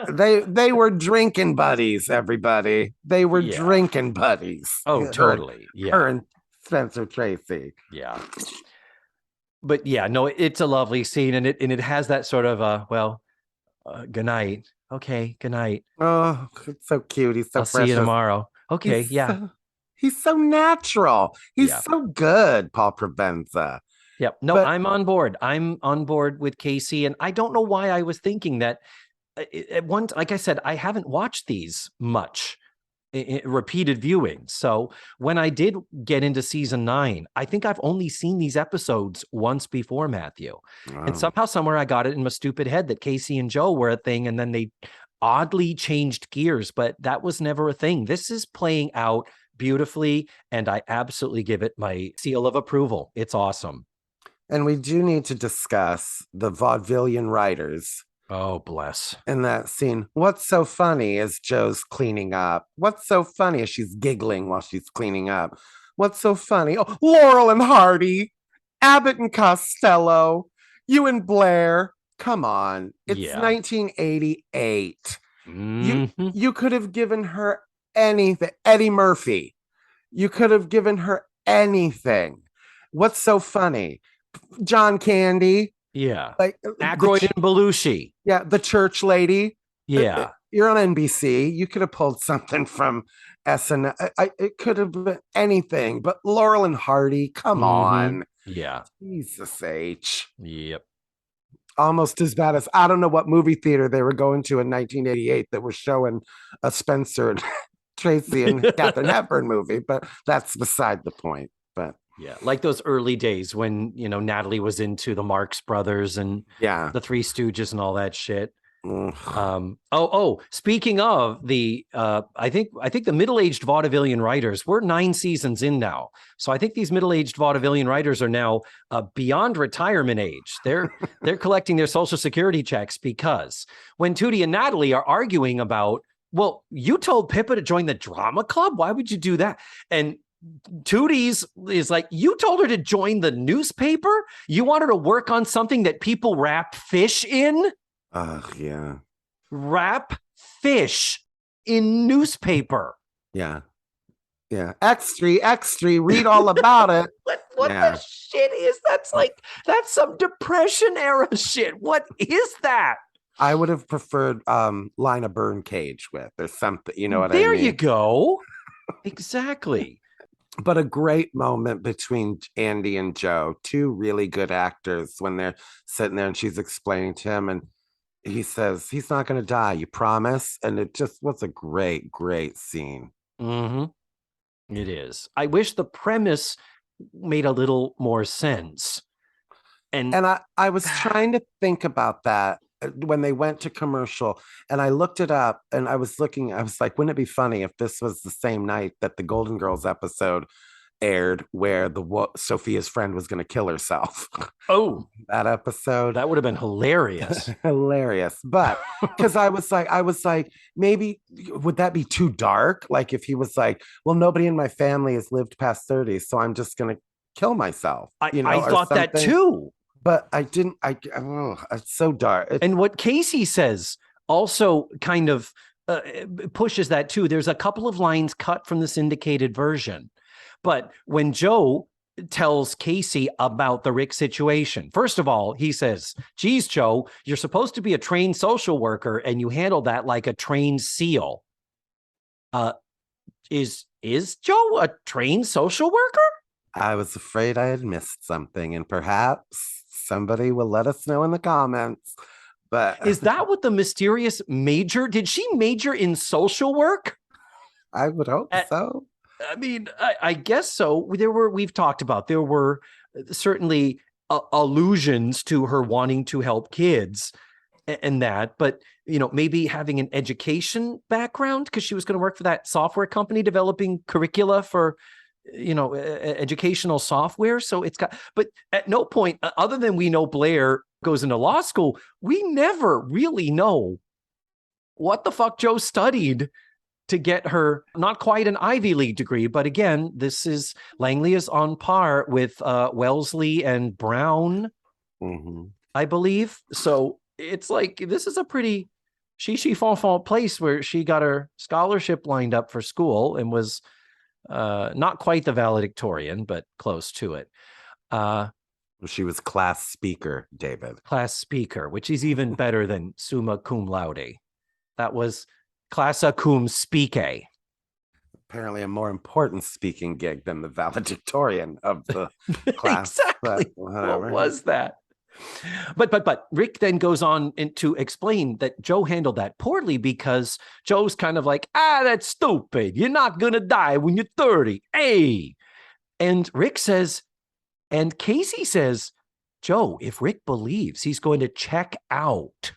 They were drinking buddies, everybody. They were drinking buddies. Oh, totally. Her and Spencer Tracy. Yeah. But yeah, no, it's a lovely scene, and it has that sort of good night. Okay, good night. Oh, it's so cute. He's so I'll precious. see you tomorrow. Okay, He's so natural. He's so good, Paul Provenza. Yep. No, I'm on board. I'm on board with Casey, and I don't know why I was thinking that at one. Like I said, I haven't watched these much. Repeated viewing. So when I did get into season 9, I think I've only seen these episodes once before, Matthew. Wow. And somehow, somewhere, I got it in my stupid head that Casey and Joe were a thing, and then they oddly changed gears, but that was never a thing. This is playing out beautifully, and I absolutely give it my seal of approval. It's awesome. And we do need to discuss the vaudevillian writers. Oh, bless. In that scene, what's so funny is Joe's cleaning up. What's so funny is she's giggling while she's cleaning up. What's so funny? Oh, Laurel and Hardy, Abbott and Costello, you and Blair. Come on. It's 1988. Mm-hmm. You could have given her anything. Eddie Murphy. You could have given her anything. What's so funny? John Candy. Yeah. Like Aykroyd and Belushi. Yeah, the church lady. Yeah. You're on NBC. You could have pulled something from SNL. It could have been anything, but Laurel and Hardy, come on. Yeah. Jesus H. Yep. Almost as bad as, I don't know what movie theater they were going to in 1988 that were showing a Spencer and Tracy and Katharine Hepburn movie, but that's beside the point. But yeah, like those early days when, Natalie was into the Marx Brothers and the Three Stooges and all that shit. Speaking of the, I think the middle-aged vaudevillian writers, we're 9 seasons in now. So I think these middle-aged vaudevillian writers are now beyond retirement age. They're collecting their Social Security checks, because when Tootie and Natalie are arguing about, well, you told Pippa to join the drama club. Why would you do that? And Tootie's is like, you told her to join the newspaper? You want her to work on something that people wrap fish in? Yeah. Wrap fish in newspaper. Yeah. Extra, read all about it. What the shit is that's some Depression era shit. What is that? I would have preferred Lina Burncage with or something. You know what I mean? There you go. Exactly. But a great moment between Andy and Joe, 2 really good actors, when they're sitting there and she's explaining to him, and he says, he's not going to die. You promise? And it just was a great, great scene. Mm-hmm. It is. I wish the premise made a little more sense. And I was trying to think about that when they went to commercial, and I looked it up, and I was like, wouldn't it be funny if this was the same night that the Golden Girls episode aired where Sophia's friend was going to kill herself? Oh, that episode. That would have been hilarious. Hilarious. But because I was like, maybe would that be too dark? Like if he was like, well, nobody in my family has lived past 30, so I'm just going to kill myself. I thought that too. But I didn't. It's so dark. And what Casey says also kind of pushes that too. There's a couple of lines cut from the syndicated version, but when Joe tells Casey about the Rick situation. First of all, he says, geez, Joe, you're supposed to be a trained social worker and you handle that like a trained SEAL. Is Joe a trained social worker? I was afraid I had missed something, and perhaps somebody will let us know in the comments. But Is that what the mysterious major? Did she major in social work? I would hope so. I mean, I guess so. We've talked about, there were certainly allusions to her wanting to help kids and that, but maybe having an education background because she was going to work for that software company developing curricula for educational software. So but at no point other than we know Blair goes into law school, we never really know what the fuck Joe studied to get her not quite an Ivy League degree. But again, Langley is on par with Wellesley and Brown, I believe. So it's like, this is a pretty she fon place where she got her scholarship lined up for school and was not quite the valedictorian, but close to it. She was class speaker, David. Class speaker, which is even better than summa cum laude. That was classa cum speake. Apparently a more important speaking gig than the valedictorian of the class. Exactly. What was that? But Rick then goes on to explain that Joe handled that poorly because Joe's kind of like, that's stupid. You're not going to die when you're 30. Hey. And Rick says, and Casey says, Joe, if Rick believes he's going to check out,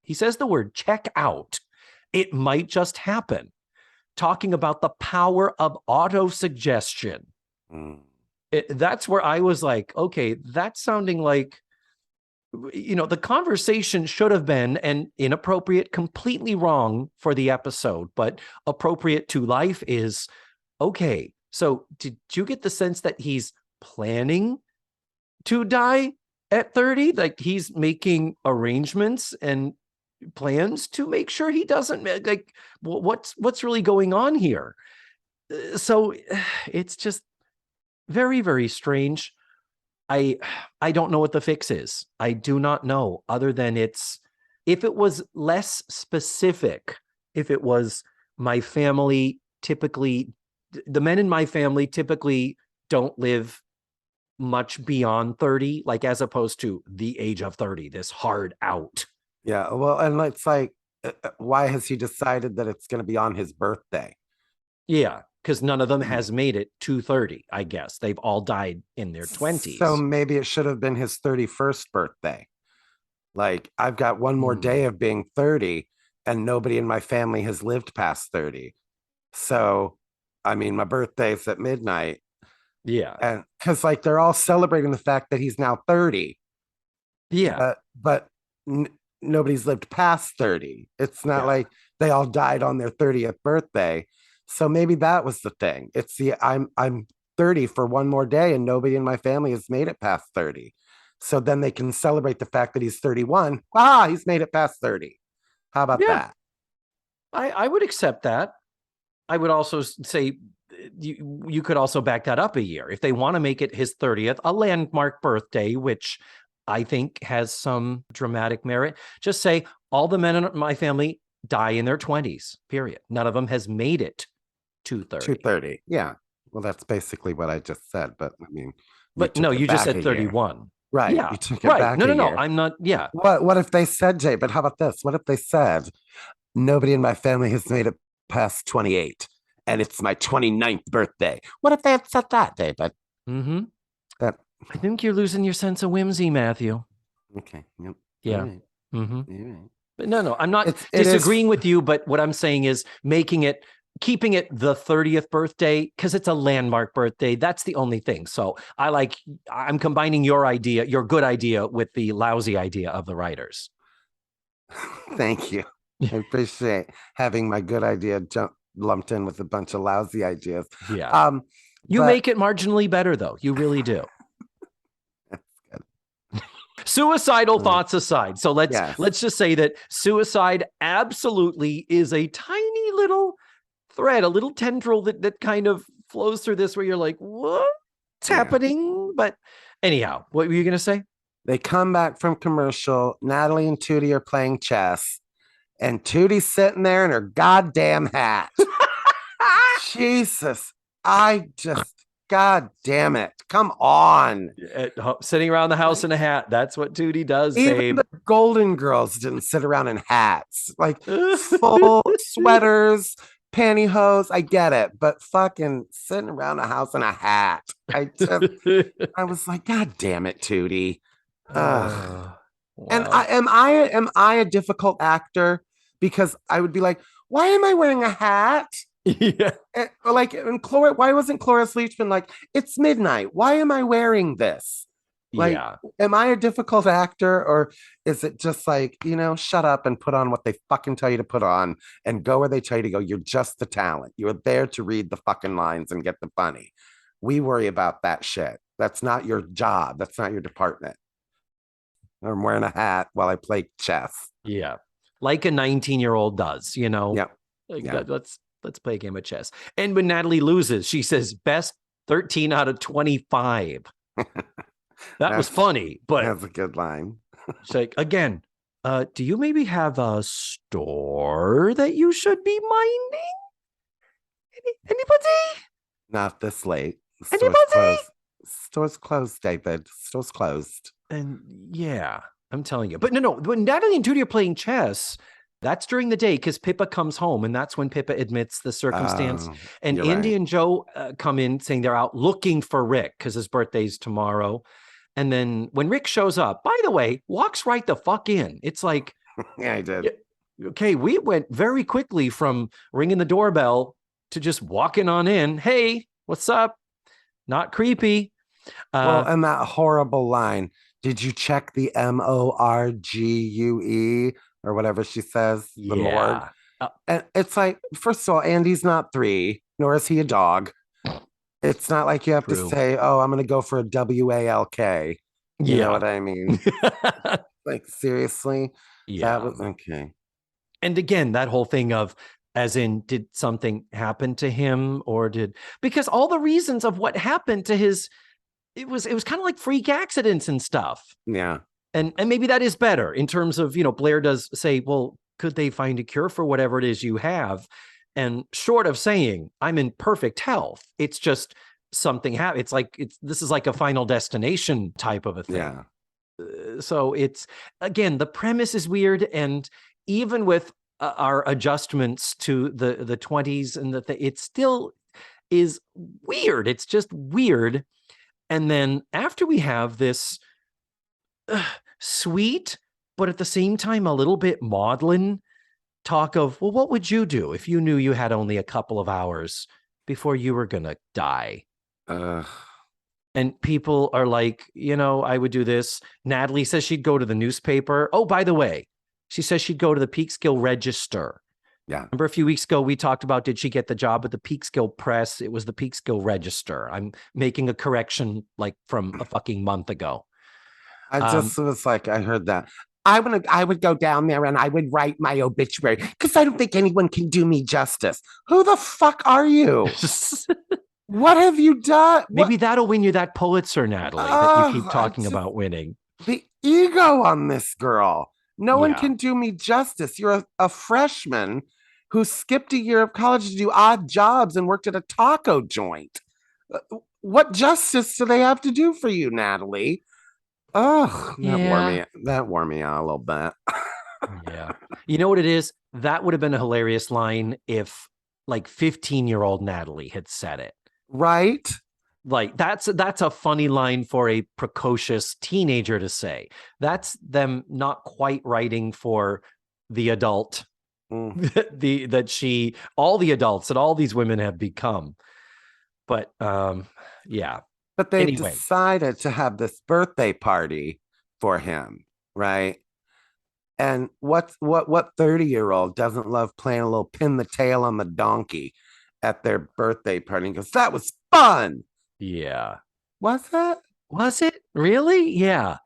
he says the word check out, it might just happen. Talking about the power of auto-suggestion. That's where I was like, okay, that's sounding like, the conversation should have been, and inappropriate, completely wrong for the episode, but appropriate to life is, okay, so did you get the sense that he's planning to die at 30? Like he's making arrangements and plans to make sure he doesn't, like, what's really going on here? So it's just very, very strange. I don't know what the fix is. I do not know, other than if it was less specific, if it was my family typically, the men in my family typically don't live much beyond 30, like as opposed to the age of 30, this hard out. Yeah, well, and it's like, why has he decided that it's going to be on his birthday? Yeah, because none of them has made it to 30, I guess. They've all died in their 20s. So maybe it should have been his 31st birthday. Like, I've got one more day of being 30, and nobody in my family has lived past 30. So, I mean, my birthday's at midnight. Yeah. And because, like, they're all celebrating the fact that he's now 30. Yeah. But nobody's lived past 30. It's not like they all died on their 30th birthday. So maybe that was the thing. It's I'm 30 for one more day and nobody in my family has made it past 30. So then they can celebrate the fact that he's 31. He's made it past 30. How about that? I would accept that. I would also say you could also back that up a year. If they want to make it his 30th, a landmark birthday, which I think has some dramatic merit, just say all the men in my family die in their 20s, period. None of them has made it to 30. To 30, yeah. Well, that's basically what I just said, but I mean... But no, you just said 31. Right, yeah. You took it back No, a year. I'm not, yeah. What if they said, Jay, but how about this? What if they said, nobody in my family has made it past 28, and it's my 29th birthday? What if they had said that, David? I think you're losing your sense of whimsy, Matthew. Okay. Yep. Yeah. Right. Right. But no, I'm not disagreeing with you, but what I'm saying is keeping it the 30th birthday, because it's a landmark birthday. That's the only thing. So I'm combining your good idea with the lousy idea of the writers. Thank you. I appreciate having my good idea lumped in with a bunch of lousy ideas. Yeah. You make it marginally better, though. You really do. Suicidal thoughts aside. So let's just say that suicide absolutely is a tiny little thread, a little tendril that kind of flows through this where you're like, what? what's happening? But anyhow, what were you going to say? They come back from commercial. Natalie and Tootie are playing chess, and Tootie's sitting there in her goddamn hat. Jesus, God damn it. Come on. Sitting around the house in a hat. That's what Tootie does, Even babe. the Golden Girls didn't sit around in hats, like full sweaters, pantyhose. I get it, but fucking sitting around the house in a hat. I was like, God damn it, Tootie. Ugh. And am I a difficult actor? Because I would be like, why am I wearing a hat? Yeah. Why wasn't Cloris Leachman like, it's midnight? Why am I wearing this? Like, am I a difficult actor, or is it just like, shut up and put on what they fucking tell you to put on and go where they tell you to go? You're just the talent. You're there to read the fucking lines and get the funny. We worry about that shit. That's not your job. That's not your department. I'm wearing a hat while I play chess. Yeah. Like a 19-year-old does, Yeah. Let's play a game of chess. And when Natalie loses, she says best 13 out of 25. That was funny, but that's a good line. It's like, again, do you maybe have a store that you should be minding? Anybody? Not this late. Anybody? Store's closed, David. Store's closed. And yeah, I'm telling you. But no. When Natalie and Tootie are playing chess, that's during the day because Pippa comes home, and that's when Pippa admits the circumstance. And Andy and Joe come in saying they're out looking for Rick because his birthday's tomorrow. And then when Rick shows up, by the way, walks right the fuck in. It's like, yeah, I did. Okay, we went very quickly from ringing the doorbell to just walking on in. Hey, what's up? Not creepy. And that horrible line. Did you check the MORGUE or whatever she says? The morgue. And it's like, first of all, Andy's not 3, nor is he a dog. It's not like you have to say, oh, I'm going to go for a WALK. You know what I mean? Like, seriously? Yeah. That was okay. And again, that whole thing of, as in, did something happen to him because all the reasons of what happened to it was kind of like freak accidents and stuff. Yeah. And maybe that is better in terms of, Blair does say, well, could they find a cure for whatever it is you have? And short of saying, I'm in perfect health, it's just something happened. It's like, this is like a Final Destination type of a thing. Yeah. So it's, again, the premise is weird. And even with our adjustments to the 20s and it still is weird. It's just weird. And then after we have this sweet, but at the same time, a little bit maudlin talk of, well, what would you do if you knew you had only a couple of hours before you were going to die? And people are like, I would do this. Natalie says she'd go to the newspaper. Oh, by the way, she says she'd go to the Peekskill Register. Yeah. Remember a few weeks ago, we talked about, did she get the job at the Peekskill Press? It was the Peekskill Register. I'm making a correction like from a fucking month ago. I just was like, I heard that. I would go down there and I would write my obituary because I don't think anyone can do me justice. Who the fuck are you? What have you done? Maybe that'll win you that Pulitzer, Natalie, that you keep talking about winning. The ego on this girl. No one can do me justice. You're a freshman who skipped a year of college to do odd jobs and worked at a taco joint. What justice do they have to do for you, Natalie? Oh, that wore me out a little bit. Yeah. You know what it is? That would have been a hilarious line if like 15-year-old Natalie had said it. Right? Like that's a funny line for a precocious teenager to say. That's them not quite writing for the adult all the adults that all these women have become. But yeah. But they decided to have this birthday party for him, right? And what 30-year-old doesn't love playing a little pin the tail on the donkey at their birthday party? Because that was fun. Yeah. Was that? Was it? Really? Yeah.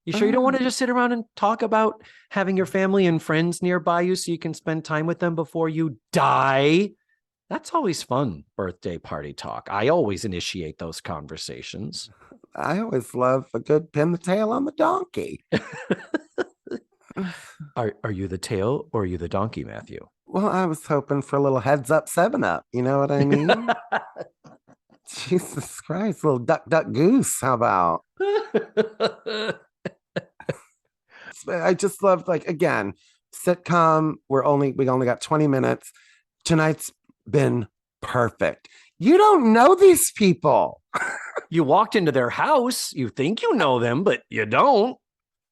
You sure you don't want to just sit around and talk about having your family and friends nearby you so you can spend time with them before you die? That's always fun, birthday party talk. I always initiate those conversations. I always love a good pin the tail on the donkey. Are you the tail or are you the donkey, Matthew? Well, I was hoping for a little heads up 7-Up. You know what I mean? Jesus Christ, little duck, duck, goose. How about? I just loved, like, again, sitcom. We only got 20 minutes. Tonight's been perfect. You don't know these people. You walked into their house. You think you know them, but you don't.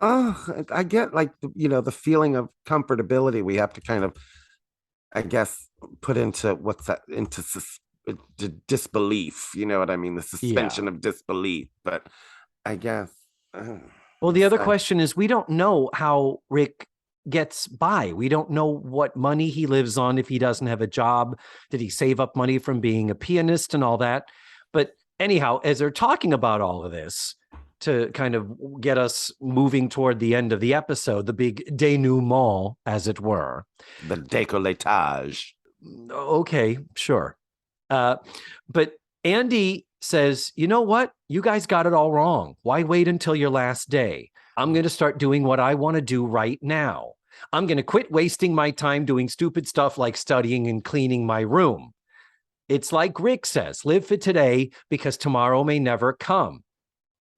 Oh, I get, like, the feeling of comfortability we have to kind of, I guess, put into disbelief. You know what I mean? The suspension of disbelief. But I guess. Well, the other question is, we don't know how Rick gets by. We don't know what money he lives on if he doesn't have a job. Did he save up money from being a pianist and all that? But anyhow, as they're talking about all of this to kind of get us moving toward the end of the episode, the big denouement, as it were. The décolletage. Okay, sure. But Andy says, you know what? You guys got it all wrong. Why wait until your last day? I'm going to start doing what I want to do right now. I'm going to quit wasting my time doing stupid stuff like studying and cleaning my room. It's like Rick says, live for today because tomorrow may never come.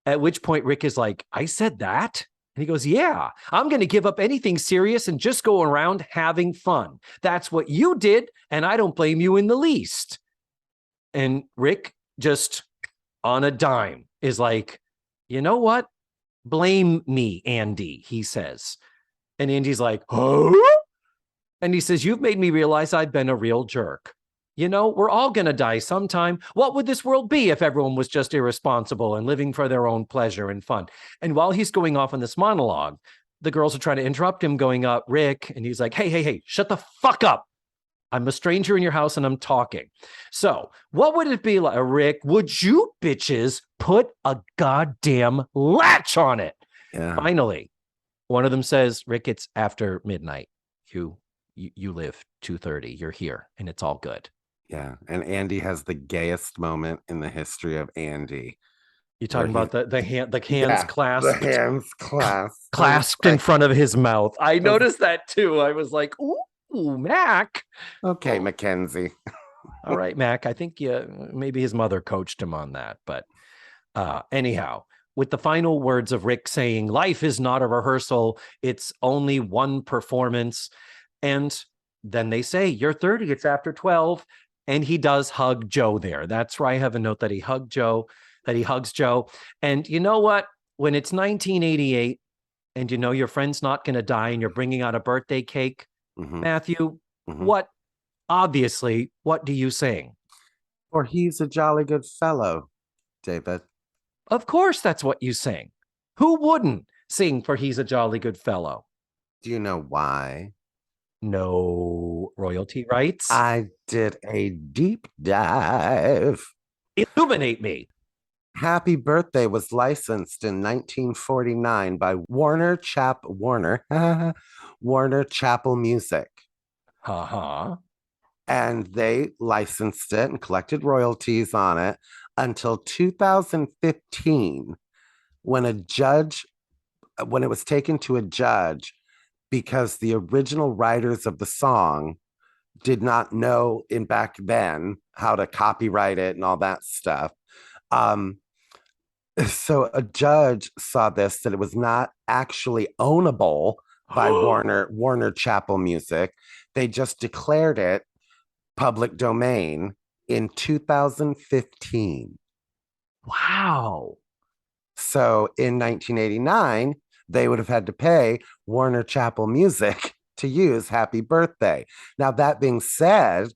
At which point Rick is like, I said that? And he goes, yeah, I'm going to give up anything serious and just go around having fun. That's what you did, and I don't blame you in the least. And Rick, just on a dime, is like, you know what? Blame me, Andy, he says. And Andy's like, huh? And he says, you've made me realize I've been a real jerk. You know, we're all going to die sometime. What would this world be if everyone was just irresponsible and living for their own pleasure and fun? And while he's going off on this monologue, the girls are trying to interrupt him, going up, Rick. And he's like, hey, shut the fuck up. I'm a stranger in your house and I'm talking. So what would it be like, Rick? Would you bitches put a goddamn latch on it? Yeah. Finally, one of them says, Rick, it's after midnight. You live 2:30. You're here and it's all good. Yeah. And Andy has the gayest moment in the history of Andy. You talking about the hands clasped? The hands clasped in front of his mouth. I noticed that too. I was like, ooh, Mac. Okay, Mackenzie. All right, Mac. I think maybe his mother coached him on that. But anyhow, with the final words of Rick saying, life is not a rehearsal. It's only one performance. And then they say, you're 30. It's after 12. And he does hug Joe there. That's where I have a note that he hugs Joe. And you know what? When it's 1988 and you know your friend's not going to die and you're bringing out a birthday cake, Matthew, what do you sing? Or he's a jolly good fellow, David. Of course, that's what you sing. Who wouldn't sing for he's a jolly good fellow? Do you know why? No royalty rights. I did a deep dive. Illuminate me. Happy Birthday was licensed in 1949 by Warner Chappell Music. And they licensed it and collected royalties on it until 2015, when it was taken to a judge because the original writers of the song did not know back then how to copyright it and all that stuff. So a judge saw that it was not actually ownable by Warner Chappell Music. They just declared it public domain in 2015. Wow. So in 1989, they would have had to pay Warner Chappell Music to use Happy Birthday. Now, that being said,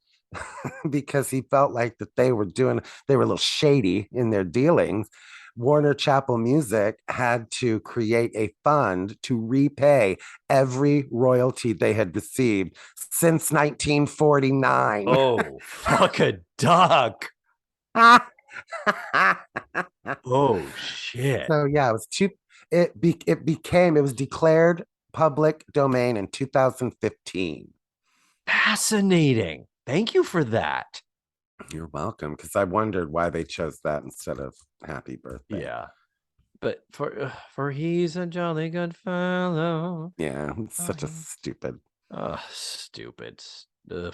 because he felt like that they were a little shady in their dealings, Warner Chappell Music had to create a fund to repay every royalty they had received since 1949. Oh, fuck a duck. Oh, shit. So yeah, it was declared public domain in 2015. Fascinating. Thank you for that. You're welcome, because I wondered why they chose that instead of happy birthday. Yeah. But for he's a jolly good fellow. Yeah, it's such a yeah. stupid. Stupid. Ugh.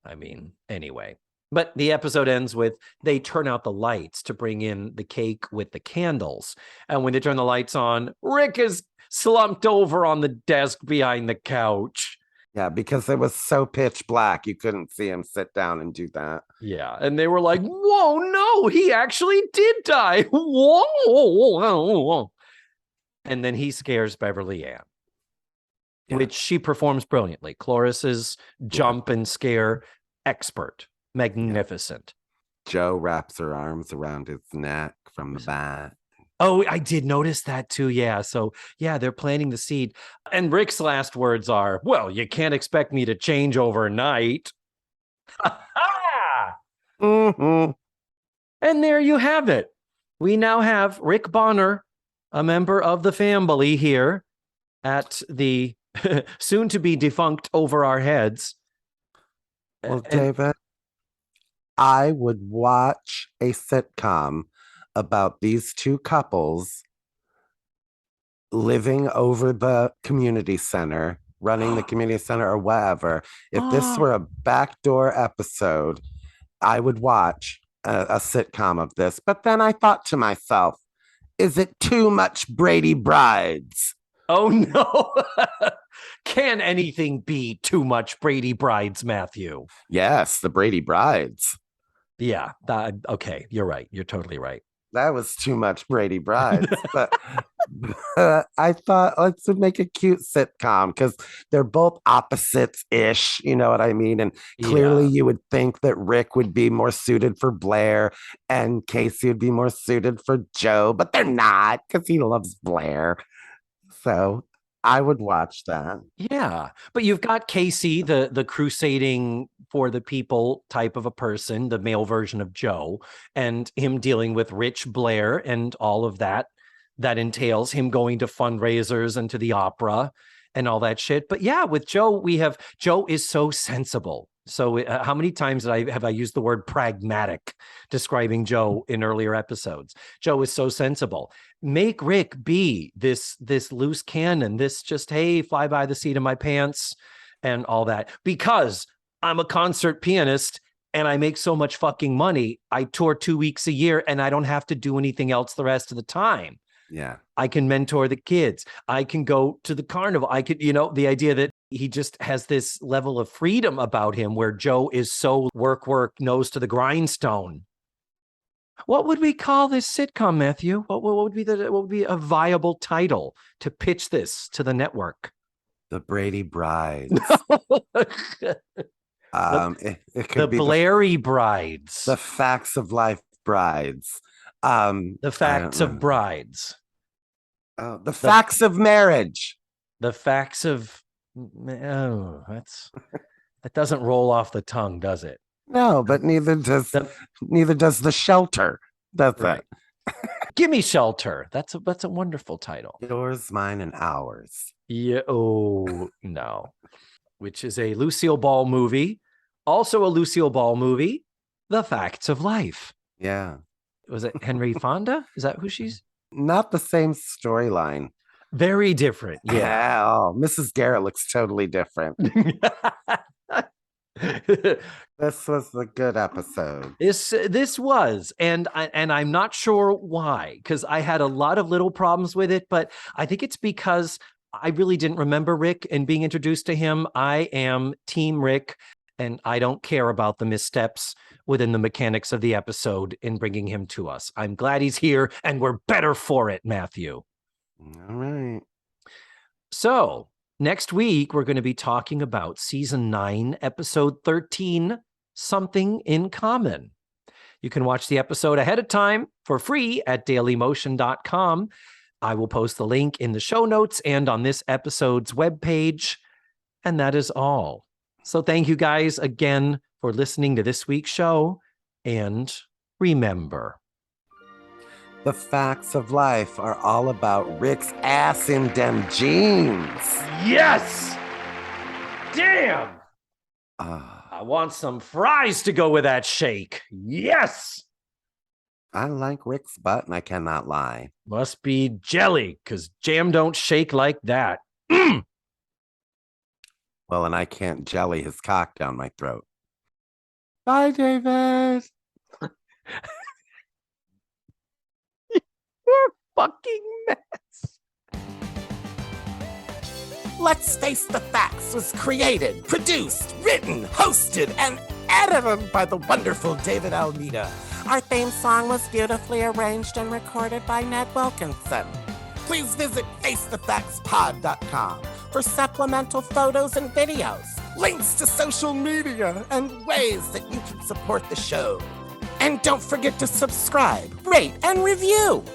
I mean, anyway. But the episode ends with they turn out the lights to bring in the cake with the candles. And when they turn the lights on, Rick is slumped over on the desk behind the couch. Yeah, because it was so pitch black, you couldn't see him sit down and do that. Yeah, and they were like, whoa, no, he actually did die. Whoa. And then he scares Beverly Ann, which she performs brilliantly. Cloris's jump and scare expert. Magnificent. Joe wraps her arms around his neck from the back. Oh, I did notice that too. Yeah. So, yeah, they're planting the seed. And Rick's last words are, well, you can't expect me to change overnight. Mm-hmm. And there you have it. We now have Rick Bonner, a member of the family here at the soon to be defunct Over Our Heads. Well, David, I would watch a sitcom about these two couples living over the community center, running the community center or whatever. If this were a backdoor episode, I would watch a sitcom of this. But then I thought to myself, is it too much Brady Brides? Oh, no. Can anything be too much Brady Brides, Matthew? Yes, the Brady Brides. Yeah. Okay. You're right. You're totally right. That was too much Brady Brides. But I thought, let's make a cute sitcom because they're both opposites-ish. You know what I mean? And clearly you would think that Rick would be more suited for Blair and Casey would be more suited for Joe, but they're not because he loves Blair. So I would watch that. Yeah. But you've got Casey, the crusading for the people type of a person, the male version of Joe, and him dealing with Rich Blair and all of that. That entails him going to fundraisers and to the opera and all that shit. But yeah, with Joe, Joe is so sensible. So how many times have I used the word pragmatic describing Joe in earlier episodes? Joe is so sensible. Make Rick be this loose cannon, this just, hey, fly by the seat of my pants and all that. Because I'm a concert pianist and I make so much fucking money. I tour 2 weeks a year and I don't have to do anything else the rest of the time. Yeah. I can mentor the kids. I can go to the carnival. I could, the idea that he just has this level of freedom about him where Joe is so work, nose to the grindstone. What would we call this sitcom, Matthew? What would be a viable title to pitch this to the network? The Brady Brides. It could be Blairy Brides. The Facts of Life Brides. The Facts of Brides. The Facts of Marriage. The Facts of... Oh, that doesn't roll off the tongue, does it? No, but neither does The Shelter. That's right. Give me Shelter. That's a wonderful title. Yours, mine, and ours. Yeah. Oh no. Which is a Lucille Ball movie. Also a Lucille Ball movie. The Facts of Life. Yeah. Was it Henry Fonda? Is that who she's? Not the same storyline. Very different. Yeah. Oh, Mrs. Garrett looks totally different. This was a good episode. This was, and I'm not sure why, because I had a lot of little problems with it, but I think it's because I really didn't remember Rick and being introduced to him. I am Team Rick, and I don't care about the missteps within the mechanics of the episode in bringing him to us. I'm glad he's here, and we're better for it, Matthew. All right. So next week, we're going to be talking about season 9, episode 13, Something in Common. You can watch the episode ahead of time for free at dailymotion.com. I will post the link in the show notes and on this episode's webpage. And that is all. So thank you guys again for listening to this week's show. And remember, the facts of life are all about Rick's ass in them jeans. Yes! Damn! Ah. I want some fries to go with that shake. Yes. I like Rick's butt, and I cannot lie. Must be jelly, because jam don't shake like that. Mm. Well, and I can't jelly his cock down my throat. Bye, David. You're a fucking mess. Let's Face the Facts was created, produced, written, hosted, and edited by the wonderful David Almeida. Our theme song was beautifully arranged and recorded by Ned Wilkinson. Please visit FaceTheFactsPod.com for supplemental photos and videos, links to social media, and ways that you can support the show. And don't forget to subscribe, rate, and review.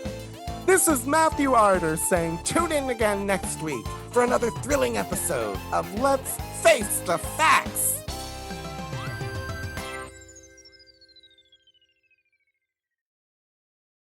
This is Matthew Arder saying tune in again next week for another thrilling episode of Let's Face the Facts.